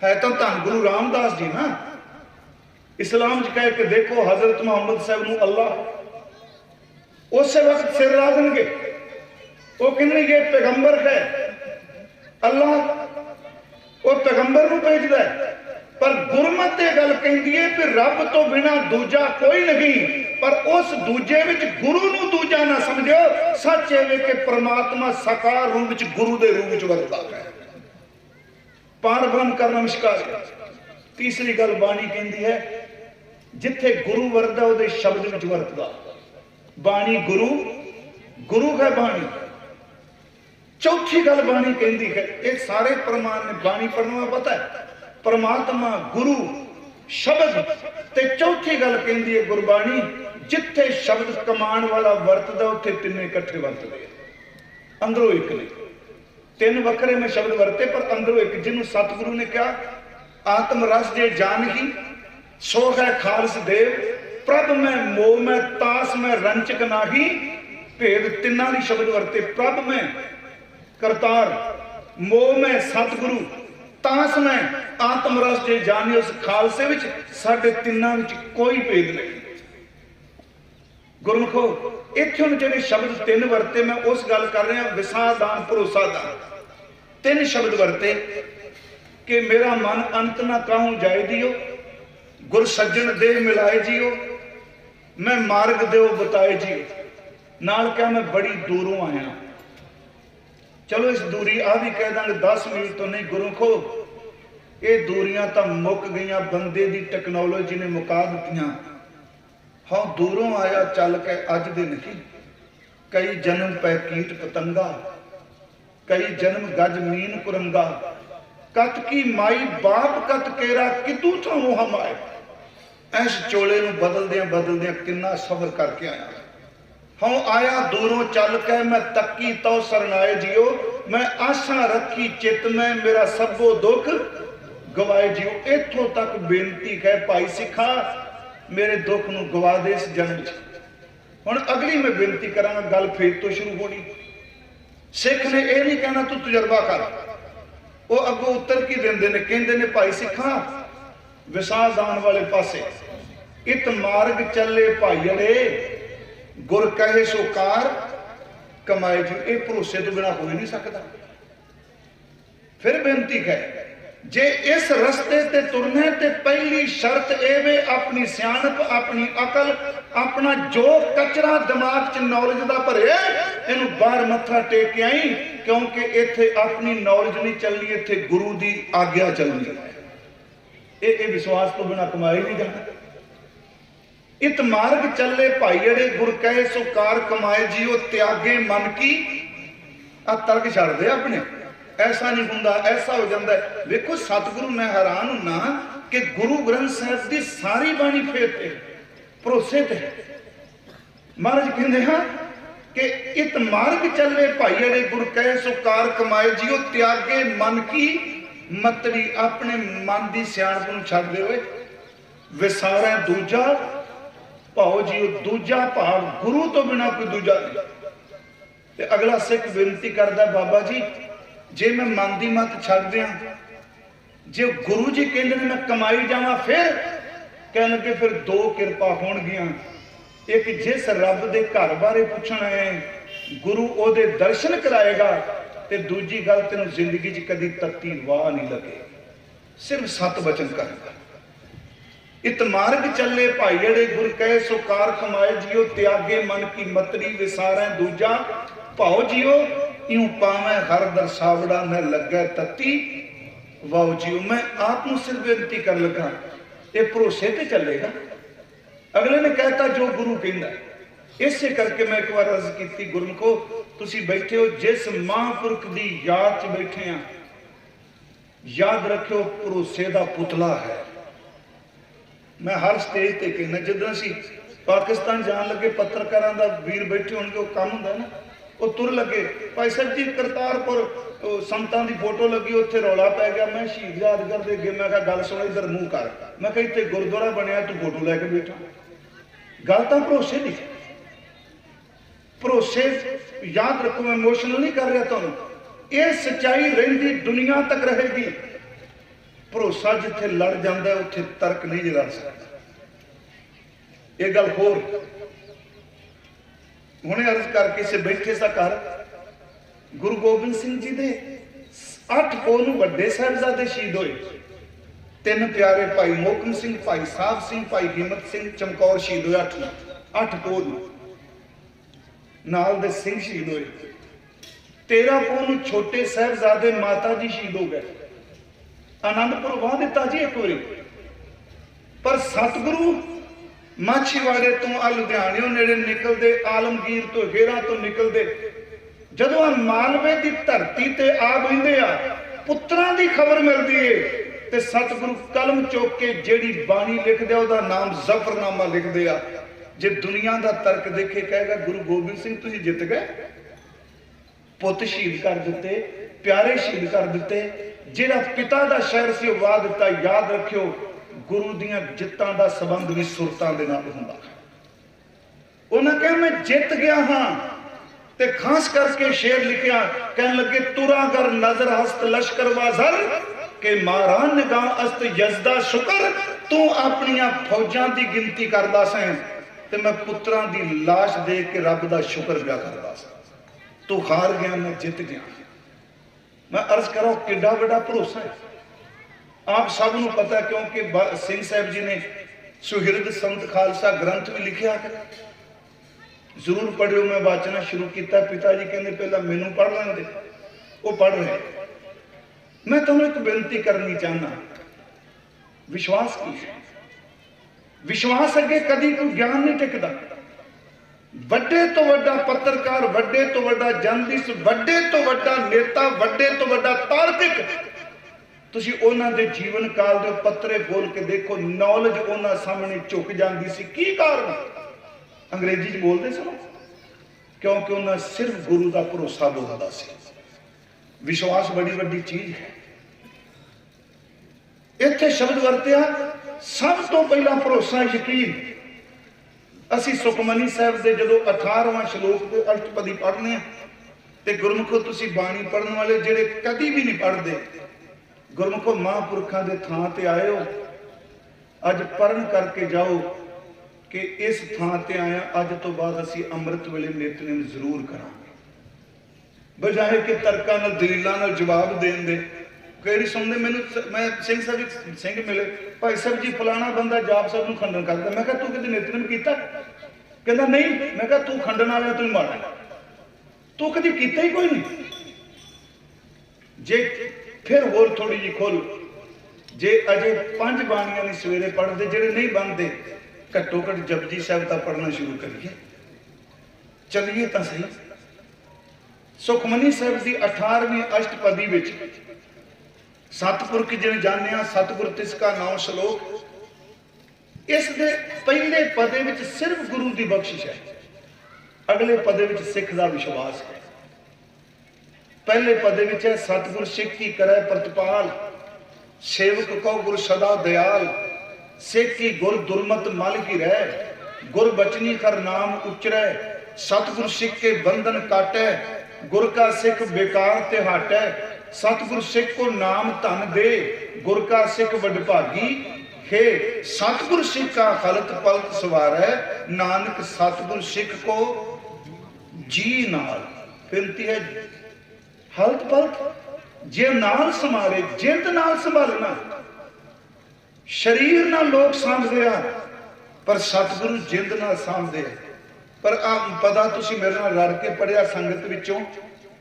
है तो धन गुरु रामदास जी ना, इस्लाम च कह के देखो हजरत मुहम्मद साहब नूं अल्लाह उस वक्त सिर ला देंगे, वो कहने ये पैगंबर है, अल्लाह वो पैगंबर नूं भेजदा है। पर गुरमत ये गल कहती है कि रब तो बिना दूजा कोई नहीं, पर उस दूजे विच गुरु नूं दूजा ना समझो। सच है कि परमात्मा साकार रूप विच गुरु दे रूप विच वरतदा है, पार ब्रह्म कर नमस्कार। तीसरी गल बाणी कहती है जिथे गुरु वरतदा उहदे शब्द विच वरतदा, बाणी गुरु गुरु है बाणी। चौथी गल बाणी कहती है ये सारे प्रमाण ने बाणी पढ़ना पता है, परमात्मा गुरु शब्द। ते चौथी गल कहती है गुरबाणी जिथे शब्द कमान वाला वरतदा उत्थे तिन्ने इकट्ठे वरतदे, अंदरों एक नहीं। तीन वखरे में शब्द वरते पर अंदरों एक, जिन्होंने सतगुरु ने कहा आत्म रस जे जान ही सो है खालस देव, प्रभ में मोह में तास में रंचक नाही, भेद तिना ही शब्द वरते। प्रभ में करतार, मोह में सतगुरु, तास में आत्म रस जे जाने उस खालसे विच साडे तिना विच कोई भेद नहीं। गुरमुखो इत्थे हुण जिहड़े शब्द तीन वरते मैं उस गल कर रहा विसादान भरोसादान, तीन शब्द वरते कि मेरा मन अंत ना काहूं जाए दियो, गुर सज्जन देह मिलाए जियो, मैं मार्ग देव बताए जियो। नाल क्या मैं बड़ी दूरों आया, चलो इस दूरी आ भी कह देंगे 10 मील तो नहीं गुरमुखो, ये दूरियां तो मुक गई, बंदे की टैक्नोलॉजी ने मुका दित्तियां। हाँ दूरों आया चल के अज दे नहीं, कई जन्म पै कीट पतंगा, कई जन्म गज मीन कुरंगा, कत की माई बाप कत केरा कितू थानू हम आए। इस चोले नूं बदलदियां किन्ना सफर करके आया। हाँ आया दूरों चल के मैं तकी तो सरनाए जियो, मैं आशा रखी चित में मेरा सबो दुख गवाए जियो। इथों तक बेनती है भाई सिखा मेरे दुख नूं गवा दे इस जन्म च। हुण अगली मैं बेनती करांगा, गल फिर तो शुरू होनी। सिख ने यह नहीं कहना तू तजर्बा कर, वो अगों उत्तर की देंदे ने, कहंदे ने भाई सिखा विसाल दान वाले पासे इत मार्ग चले भाईड़े, गुर कहे सो कार कमाए जी। ये भरोसे तो बिना हो ही नहीं सकता। फिर बेनती है जे इस रस्ते ते तुरने ते पहली शर्त एवे अपनी सियानप, अपनी अकल, अपना जो कचरा दिमाग च नॉलेज दा भरे इनू बाहर मत्था टेक के आई, क्योंकि इत्थे अपनी नॉलेज नहीं चलनी, इत्थे गुरु दी आग्या चलनी है। ये विश्वास तो बिना कमाए नहीं जाना। इत मार्ग चले भाईड़े गुर कहे सो कार कमाए जियो, त्यागे मन की आ तर्क छड़ दे अपने। ऐसा नहीं हुंदा, ऐसा हो जाता है। देखो सतगुरु मैं हैरान होना कि गुरु ग्रंथ साहिब की सारी बाणी फेर पे भरोसे ते महाराज कहते हैं कि इत मार्ग चले भाईड़े गुर कहे सो कार कमाए जियो, त्यागे मन की मतरी, अपने मन की सियाणप नूं छड्डदे होए विसारे दूजा भाओ जियो। दूजा भाव गुरु तो बिना कोई दूजा नहीं। अगला सिख बेनती करता बाबा जी जे मैं मन की मत छड्ड दियां, जे गुरु जी कहते हैं मैं कमाई जावां, फिर कह लगे फिर दो किरपा होणगियां। एक जिस रब के घर बारे पुछना है गुरु ओदे दर्शन कराएगा, ते दूजी गल तेन जिंदगी च कदी तत्ती वाह नहीं लगे। सिर्फ 7 वचन कर। इत मार्ग चले भाई अड़े गुर कहे सो कार कमाए जियो त्यागे मन की मतरी विसारे दूजा भाओ जियो यूं पावे हर दरसावड़ा न लगे तत्ती वाओ जियो। मैं आप सिर्फ बेनती कर लगा ये भरोसे ते चलेगा। अगले ने कहता जो गुरु कहता। इसे करके मैं एक बार अर्ज की गुरमुखो तुसी बैठे हो जिस महापुरख की याद च बैठे हैं याद रखियो भरोसे का पुतला है। मैं हर स्टेज पर कहना जिदा असी पाकिस्तान जान लगे पत्रकारों का वीर बैठे होंगे वो काम होंगे ना वो तुर लगे भाई साहब जी करतारपुर संतां की फोटो लगी उत्थे रौला पै गया। मैं शहीद यादगार दे गए मैं कहा गल सुन इधर मुंह कर। मैं कहा इतने गुरुद्वारा बनया तू फोटो लैके बैठा। गल तो भरोसे की भरोसे याद रखो मैं इमोशनल नहीं कर रहा तुहानूं ये सच्चाई रहिंदी दुनिया तक रहेगी। भरोसा जिथे लड़ जाता है उत्थे तर्क नहीं लड़ सकता। ये गल होर हुणे अर्ज करके से बैठे सा कर गुरु गोबिंद सिंह जी दे 8 पोह नूं वड्डे साहिबजादे शहीद होए। 3 प्यारे भाई मोहकम सिंह भाई साहब सिंह भाई हिम्मत सिंह चमकौर शहीद होए। 8 पोह नूं नाल दे सिंह शहीद होए। 13 पोह नूं छोटे साहिबजादे माता जी शहीद हो गए। आनंदपुर वाह दिता जी एक बारी पर सतगुरु माछीवाड़े तो आ लुधियाने नेड़े निकलते आलमगीर तो हेरा तो निकलते जदों मालवे की धरती ते आ बहिंदे आ पुत्रां दी खबर मिलती है ते सतगुरु कलम चुक के जेड़ी बाणी लिखदे उसदा नाम जफरनामा लिखदे आ। जे दुनिया का तर्क देखे कहेगा गुरु गोबिंद सिंह तुसीं जित गए पुत शहीद कर दिते प्यारे शहीद कर दिते। जिहड़ा पिता का शहर से वाह दिता याद रखियो गुरु दियां जित्तां दा संबंध भी सुरतां दे नाल हुंदा। उन्हें कहा मैं जित गया हाँ ते खास करके शेर लिखिया कहने लगे तुरा कर नजर हस्त लश्कर वाजर के मारा निगाह अस्त यजदा शुकर तू अपनियां फौजां दी गिनती करदा सैं ते मैं पुत्रां दी लाश देख के रब दा शुक्र पिया करदा सां। तू हार गया मैं जित गया। मैं अर्ज करो किड्डा बड़ा भरोसा है आप सब नूं पता है क्योंकि सिंह साहब जी ने सुहिरद संत खालसा ग्रंथ भी लिखिया जरूर पढ़ियो। मैं वाचना शुरू किया पिता जी कहते पहला मैनू पढ़ लेंदे वो पढ़ रहे। मैं तुहानूं एक बेनती करनी चाहना विश्वास की विश्वास अगे कदी कोई ज्ञान नहीं टिकता। वड्डे तो वड्डा पत्रकार वड्डे तो वड्डा जर्नलिस्ट वड्डे तो वड्डा नेता वड्डे तो वड्डा तार्किक तुसीं उन्हां दे जीवन काल दे पत्रे खोल के देखो नॉलेज उन्हां सामने झुक जाती सी। की कारण अंग्रेजी च बोलते सुनो क्योंकि उन्हां सिर्फ गुरु का भरोसा बोलता सी। विश्वास बड़ी वड्डी चीज है। इत्थे शब्द वरतिया सब तो पहला भरोसा यकीन। असी सुखमनी साहब के जो 18वां श्लोक के अष्टपदी पढ़ने तो गुरमुखो तुसी बाणी पढ़ने वाले जेडे कभी भी नहीं पढ़ते गुरमुखो महापुरखों के थां ते आए हो अज पढ़न करके जाओ कि इस थां ते आया अज तो बाद असी अमृत वेले नितनेम जरूर करांगे बजाए कि तर्कां नाल दलीलां नाल जवाब देण दे। कई सुनते मैंने मैं सिंह साहब सिंह मिले भाई साहब जी फलाना बंदा जाप साहब को खंडन करता। मैं कहा तू कभी नितनेम किया कहता नहीं। मैं कहा तू खंडन वाले तू माड़ा तू कभी किया ही कोई नहीं। जे फिर होर थोड़ी जी खोल जे अजे 5 बाणियां नहीं सवेरे पढ़ते जेडे नहीं बनते घट्टो घट जपजी साहब का पढ़ना शुरू करिए चलिए तो सही। सुखमनी साहब की 18वीं अष्टपदी विच सतपुरख जिन्हें जाने सतगुर तिसका 9 श्लोक इस दे पहले पदे विच सिर्फ गुरु की बख्शिश है। अगले पदे विच सिख का विश्वास है। पहले पदे विच है सतगुर सिख की करे प्रतिपाल सेवक को गुर सदा दयाल सिख की गुर दुर्मत मल ही रह गुर बचनी कर नाम उचरै सतगुर सिख के बंधन काटै गुर का सिख बेकार ते हटै सतगुर सिख को नाम धन दे गुर का सिख वडभागी हे सतगुर सिख का हलत पलत सवारै नानक सतगुर सिख को जी नाल। बेनती है हलत पलत जे नाल संभाले जिंद नाल संभालना शरीर ना लोग सामभदे आ पर सतगुरु जिंद नाल सामभदे आ। पर पदा तुसीं मेरे नाल रल के पढ़िया संगत विचों,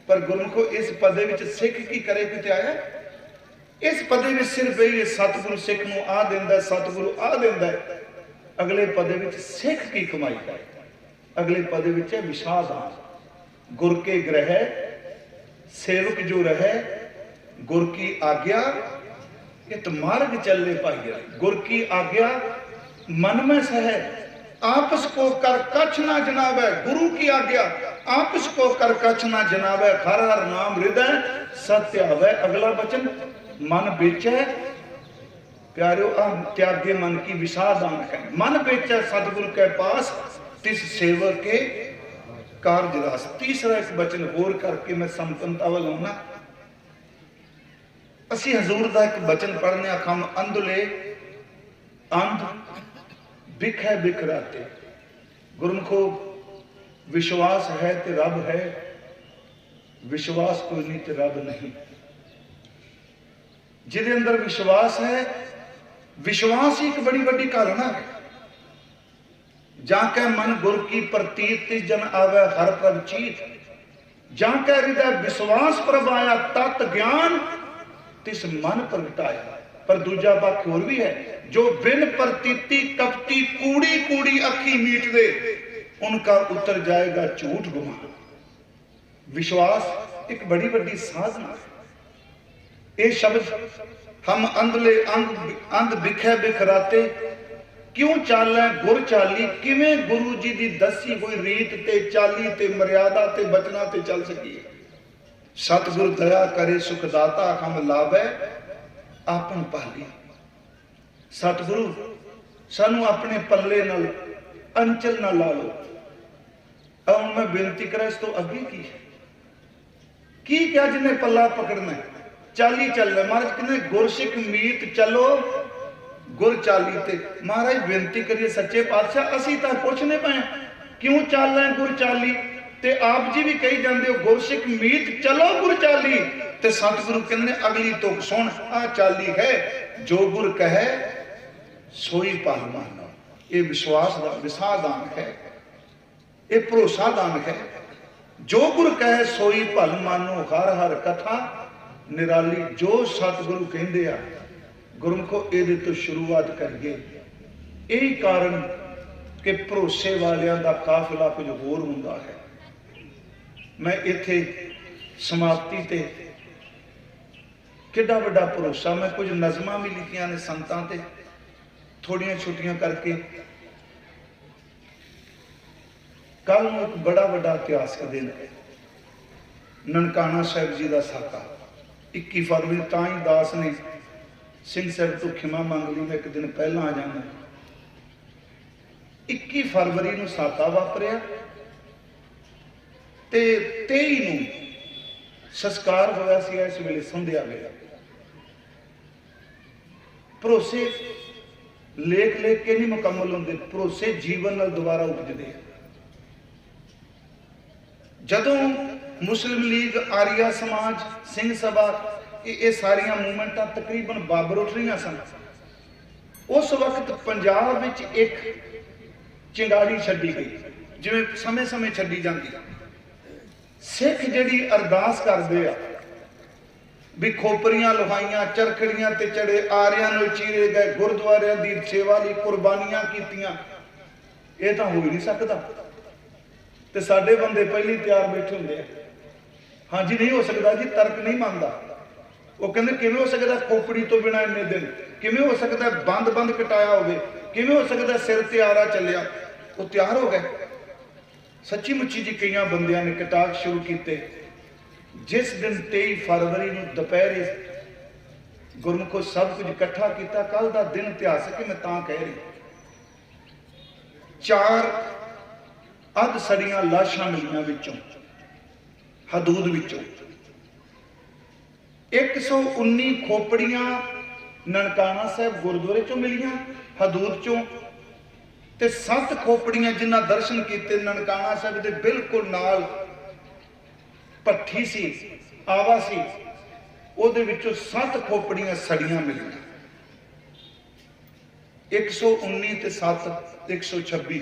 पर गुरमुखो इस पदे विच सिख की करे किते आया? इस पदे विच सिर्फ यही सतगुरु सिख नूं आ दिंदा, सतगुरु आ दिंदा। अगले पदे विच सिख की कमाई है, अगले पदे विच है विषादान। गुर के ग्रह सेवक जो रहे, गुर की आज्ञा इत मार्ग चले पाइया। गुर की आज्ञा मन में सह, आपस को कर कछ ना जनावे। गुरु की आज्ञा आपस को कर कछ ना जनावे। हर हर नाम हृदय सत्य आवे। अगला वचन मन बेचै प्यारो त्यागे मन की विषादान है। मन बेचै सतगुरु के पास तिस सेवक के कार्य रास। तीसरा एक वचन होर करके मैं संपन्नता वाल आउना। असी हजूर का एक वचन पढ़ने हम अंधले अंध बिख है बिखराते। गुरमुखो विश्वास है ते रब है, विश्वास कोई नहीं ते रब नहीं। जिदे अंदर विश्वास है, विश्वास ही एक बड़ी बड़ी घालना है। जाके मन गुर की प्रतीत तिस जन आवे हर प्रभ चीत। जाके हृदय विश्वास प्रभ आया तत् ज्ञान तिस मन प्रगटाया। पर दूजा पक्ष होर भी है, जो बिन प्रतीति कपटी कूड़ी कूड़ी अखी मीट दे उनका उतर जाएगा झूठ गुमान। विश्वास एक बड़ी बड़ी साधना है। ये शब्द हम अंधले अंध बिखे बिखराते क्यों चालै गुर चाली। किवें गुरु जी की दसी हुई रीत ते चाली ते मर्यादा ते बचना ते चल सकी। सतगुरु दया करे सुखदाता हम लावे आपन पाली। सतगुरु सानू अपने पल्ले नाल अंचल ना ला लो। अब मैं बेनती करा इस तो अगे की है की क्या जिन्हें पल्ला पकड़ना है? चाली चल रहा महाराज कहते गुरसिख मीत चलो गुर चाली ते। महाराज बेनती करिए सच्चे पातशाह असी तो पुछने पे क्यों चल रहे गुर चाली ते आप जी भी कही जाते हो गुरसिख मीत चलो गुर चाली। ते सतगुरु कहने अगली तुक सुन आ चाली है जो गुर कहे सोई पाल मानो। ये विश्वास का विसादान है, ये भरोसा दान है। जो गुर कहे सोई भल मानो हर हर कथा निराली। जो सतगुरु कहते आ गुरमुखो ये तो शुरुआत करिए। यही कारण कि भरोसे वालियां दा काफिला कुछ होर हुंदा है। मैं इत्थे समाप्ति ते किड्डा वड्डा भरोसा, मैं कुछ नज़मां भी लिखियां ने संतां ते थोड़ियां छुट्टियां करके। कल एक बड़ा वड्डा इतिहासक दिन है, ननकाना साहिब जी का साका 21 फरवरी। ताई दास ने सिंह साहब तो खिमा मंग ली, मैं एक दिन पहला आ जाना। 21 फरवरी को साका वापरिया ते 23 नूं संस्कार होया सी। इस वेले संध्या वेला भरोसे लेख लेख के नहीं मुकम्मल होंगे, भरोसे जीवन नाल दोबारा उपजदे हैं। जदों मुस्लिम लीग, आर्या समाज, सिंह सभा ये सारिया मूवमेंटा तकरीबन बाबर उठ रही सन। उस वक्त पंजाब विच एक चिंगारी छड्डी गई, जिवें समय समय छड्डी जाती। सिख जिहड़ी अरदास करदे आ भी खोपरियां लुहाइयां चरखड़ियां ते चढ़े, आरियां नूं चीरे गए, गुरुद्वारियां दी सेवा लई कुर्बानियां कीतियां। ये तो हो ही नहीं सकता। ते साडे बंदे पहले तैयार बैठे होंदे आ, हाँ जी नहीं हो सकता जी, तर्क नहीं मानता। वो कहते किवें हो सकता खोपड़ी तो बिना इन्ने दिन, किवें हो सकता बंद बंद कटाया होवे, किवें हो सकता सिर ते आरा चलिया। वो तैयार हो गए। सच्ची मुच्ची जी कई बंदियां ने कटाक शुरू किए। जिस दिन 23 फरवरी को दोपहरे गुरमुखो सब कुछ इकट्ठा किया। कल का दिन इतिहासक मैं तां कह रही, 4 अध सड़ियां लाशां मिलियां विचों, हदूद विचों। 119 खोपड़ियां ननकाना साहब गुरुद्वारे चों मिलियां हदूद चों, ते 7 खोपड़ियां जिन्हां दर्शन किए ननकाना साहब दे बिल्कुल नाल भट्ठी सी, आवा सी, उहदे विचों 7 खोपड़ियां सड़ियां मिलियां। 119 ਤੇ 7 126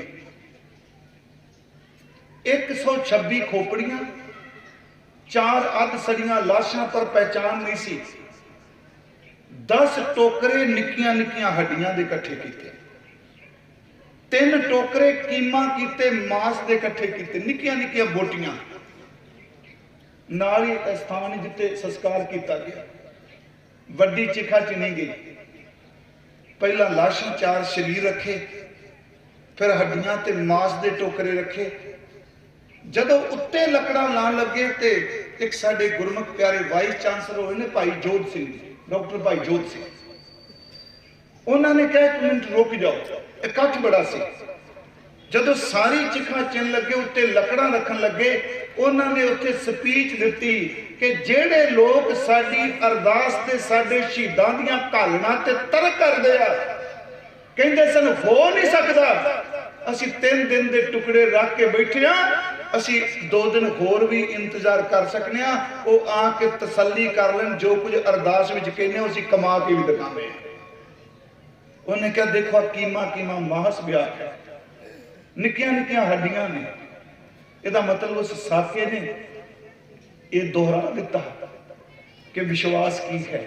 126 खोपड़ियां, 4 अध सड़ियां लाशां पर पहचान नहीं सी। 10 टोकरे निक्कियां निक्कियां हड्डियां दे इकट्ठे कीते, 3 टोकरे कीमा कीते, मांस दे इकट्ठे कीते, निक्कियां निक्कियां बोटियां नाल ही स्थान जिते संस्कार किया गया। वड्डी चिखा चिनी गई। पहला लाशां 4 शरीर रखे, फिर हड्डियां ते मांस दे टोकरे रखे। जदों उत्ते लकड़ा लान लगे तो एक साडे गुरमुख प्यारे वाइस चांसलर होए ने भाई जोत सिंह जी, डॉक्टर भाई जोत सिंह। उन्होंने कहा 1 मिनट रुक जाओ, इकट्ठ बड़ा सी। जदों सारी चिखा चिन लगे, उत्ते लकड़ा रखन लगे, उन्होंने उत्ते स्पीच दी कि जेड़े लोग साडी अरदास ते साडे शहीदां दीयां घालना ते तरक करदे आ, कहंदे सन हो नहीं सकदा, असीं 3 दिन दे टुकड़े रख के बैठे आ, असी 2 दिन होर भी इंतजार कर सकने, वो आके तसल्ली कर लें, जो कुछ अरदास विच कहने असीं कमा के भी दिखावे। उन्हें क्या देखो कीमा कीमा मांस ब्याह है, निक्कियां निक्कियां हड्डियां ने, इहदा मतलब उस साके ने ये दोहरा दिता कि विश्वास की है।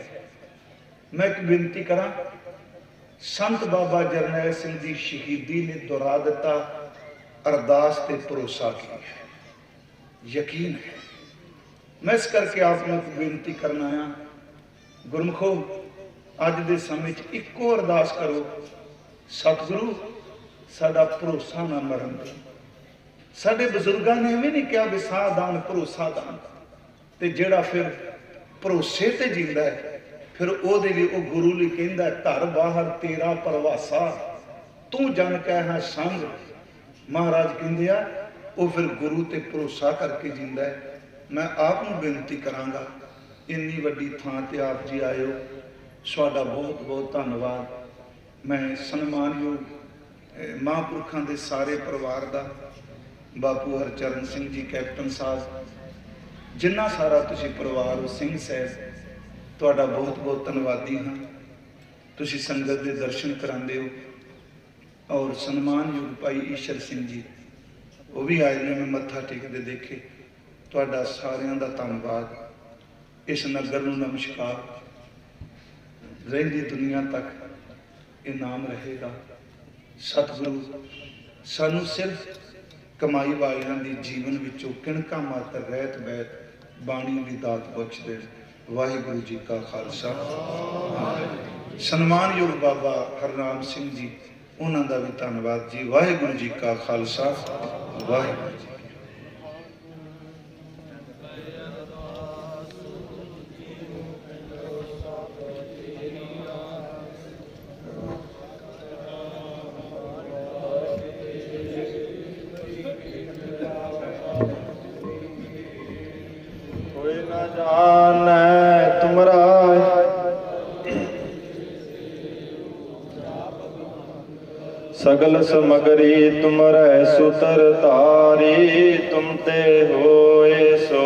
मैं एक बेनती करा, संत बाबा जरनैल सिंह की शहीदी ने दोहरा दिता, अरदास ते भरोसा की है, यकीन है। मैं इस करके आप लोग बेनती करना आया, गुरमुखो अज दे समय च इक्को अरदास करो, सतगुरु साडा भरोसा ना मरन दे। साडे बजुर्गों ने भी नहीं कहा विसाह दान भरोसा दान, ते जेड़ा फिर भरोसे ते जींदा है, फिर ओहदे लिए ओ गुरु लिए कहंदा घर बाहर तेरा परवासा, तू जन कह है संग। महाराज कहते आ वो फिर गुरु ते भरोसा करके जींदा है। मैं आप बेनती करांगा, इन्नी वड्डी थां ते आप जी आए हो, साडा बहुत बहुत धन्नवाद। मैं सन्मानयोग महापुरखों के सारे परिवार का, बापू हरचरण सिंह जी कैप्टन साहब, जिन्ना सारा तुसी परिवार सिंह साहब, तुहाडा बहुत बहुत धन्नवादी हाँ। तुसी संगत के दर्शन करांदे हो। और सन्मानयोग भाई ईश्वर सिंह जी वो भी आए ने, मैं मत्था टेकते देखे, तुहाडा सारियां दा धन्नवाद। इस नगर नूं नमस्कार, रहिंदी दुनिया तक ये नाम रहेगा। सतगुरु सानू सिर्फ कमाई वालियां दी जीवन विचों किणका मात्र रहत बैत बाणी दी दात बख्श दे। वाहिगुरु जी का खालसा। सन्मानयोग बाबा हरनाम सिंह जी, उन्हों का भी धन्यवाद जी। वाहिगुरु जी का खालसा, वाहिगुरु जी। कोई न जाने तुमरा सगल समगरी, तुम रह सुतर तारी, तुम ते होए सो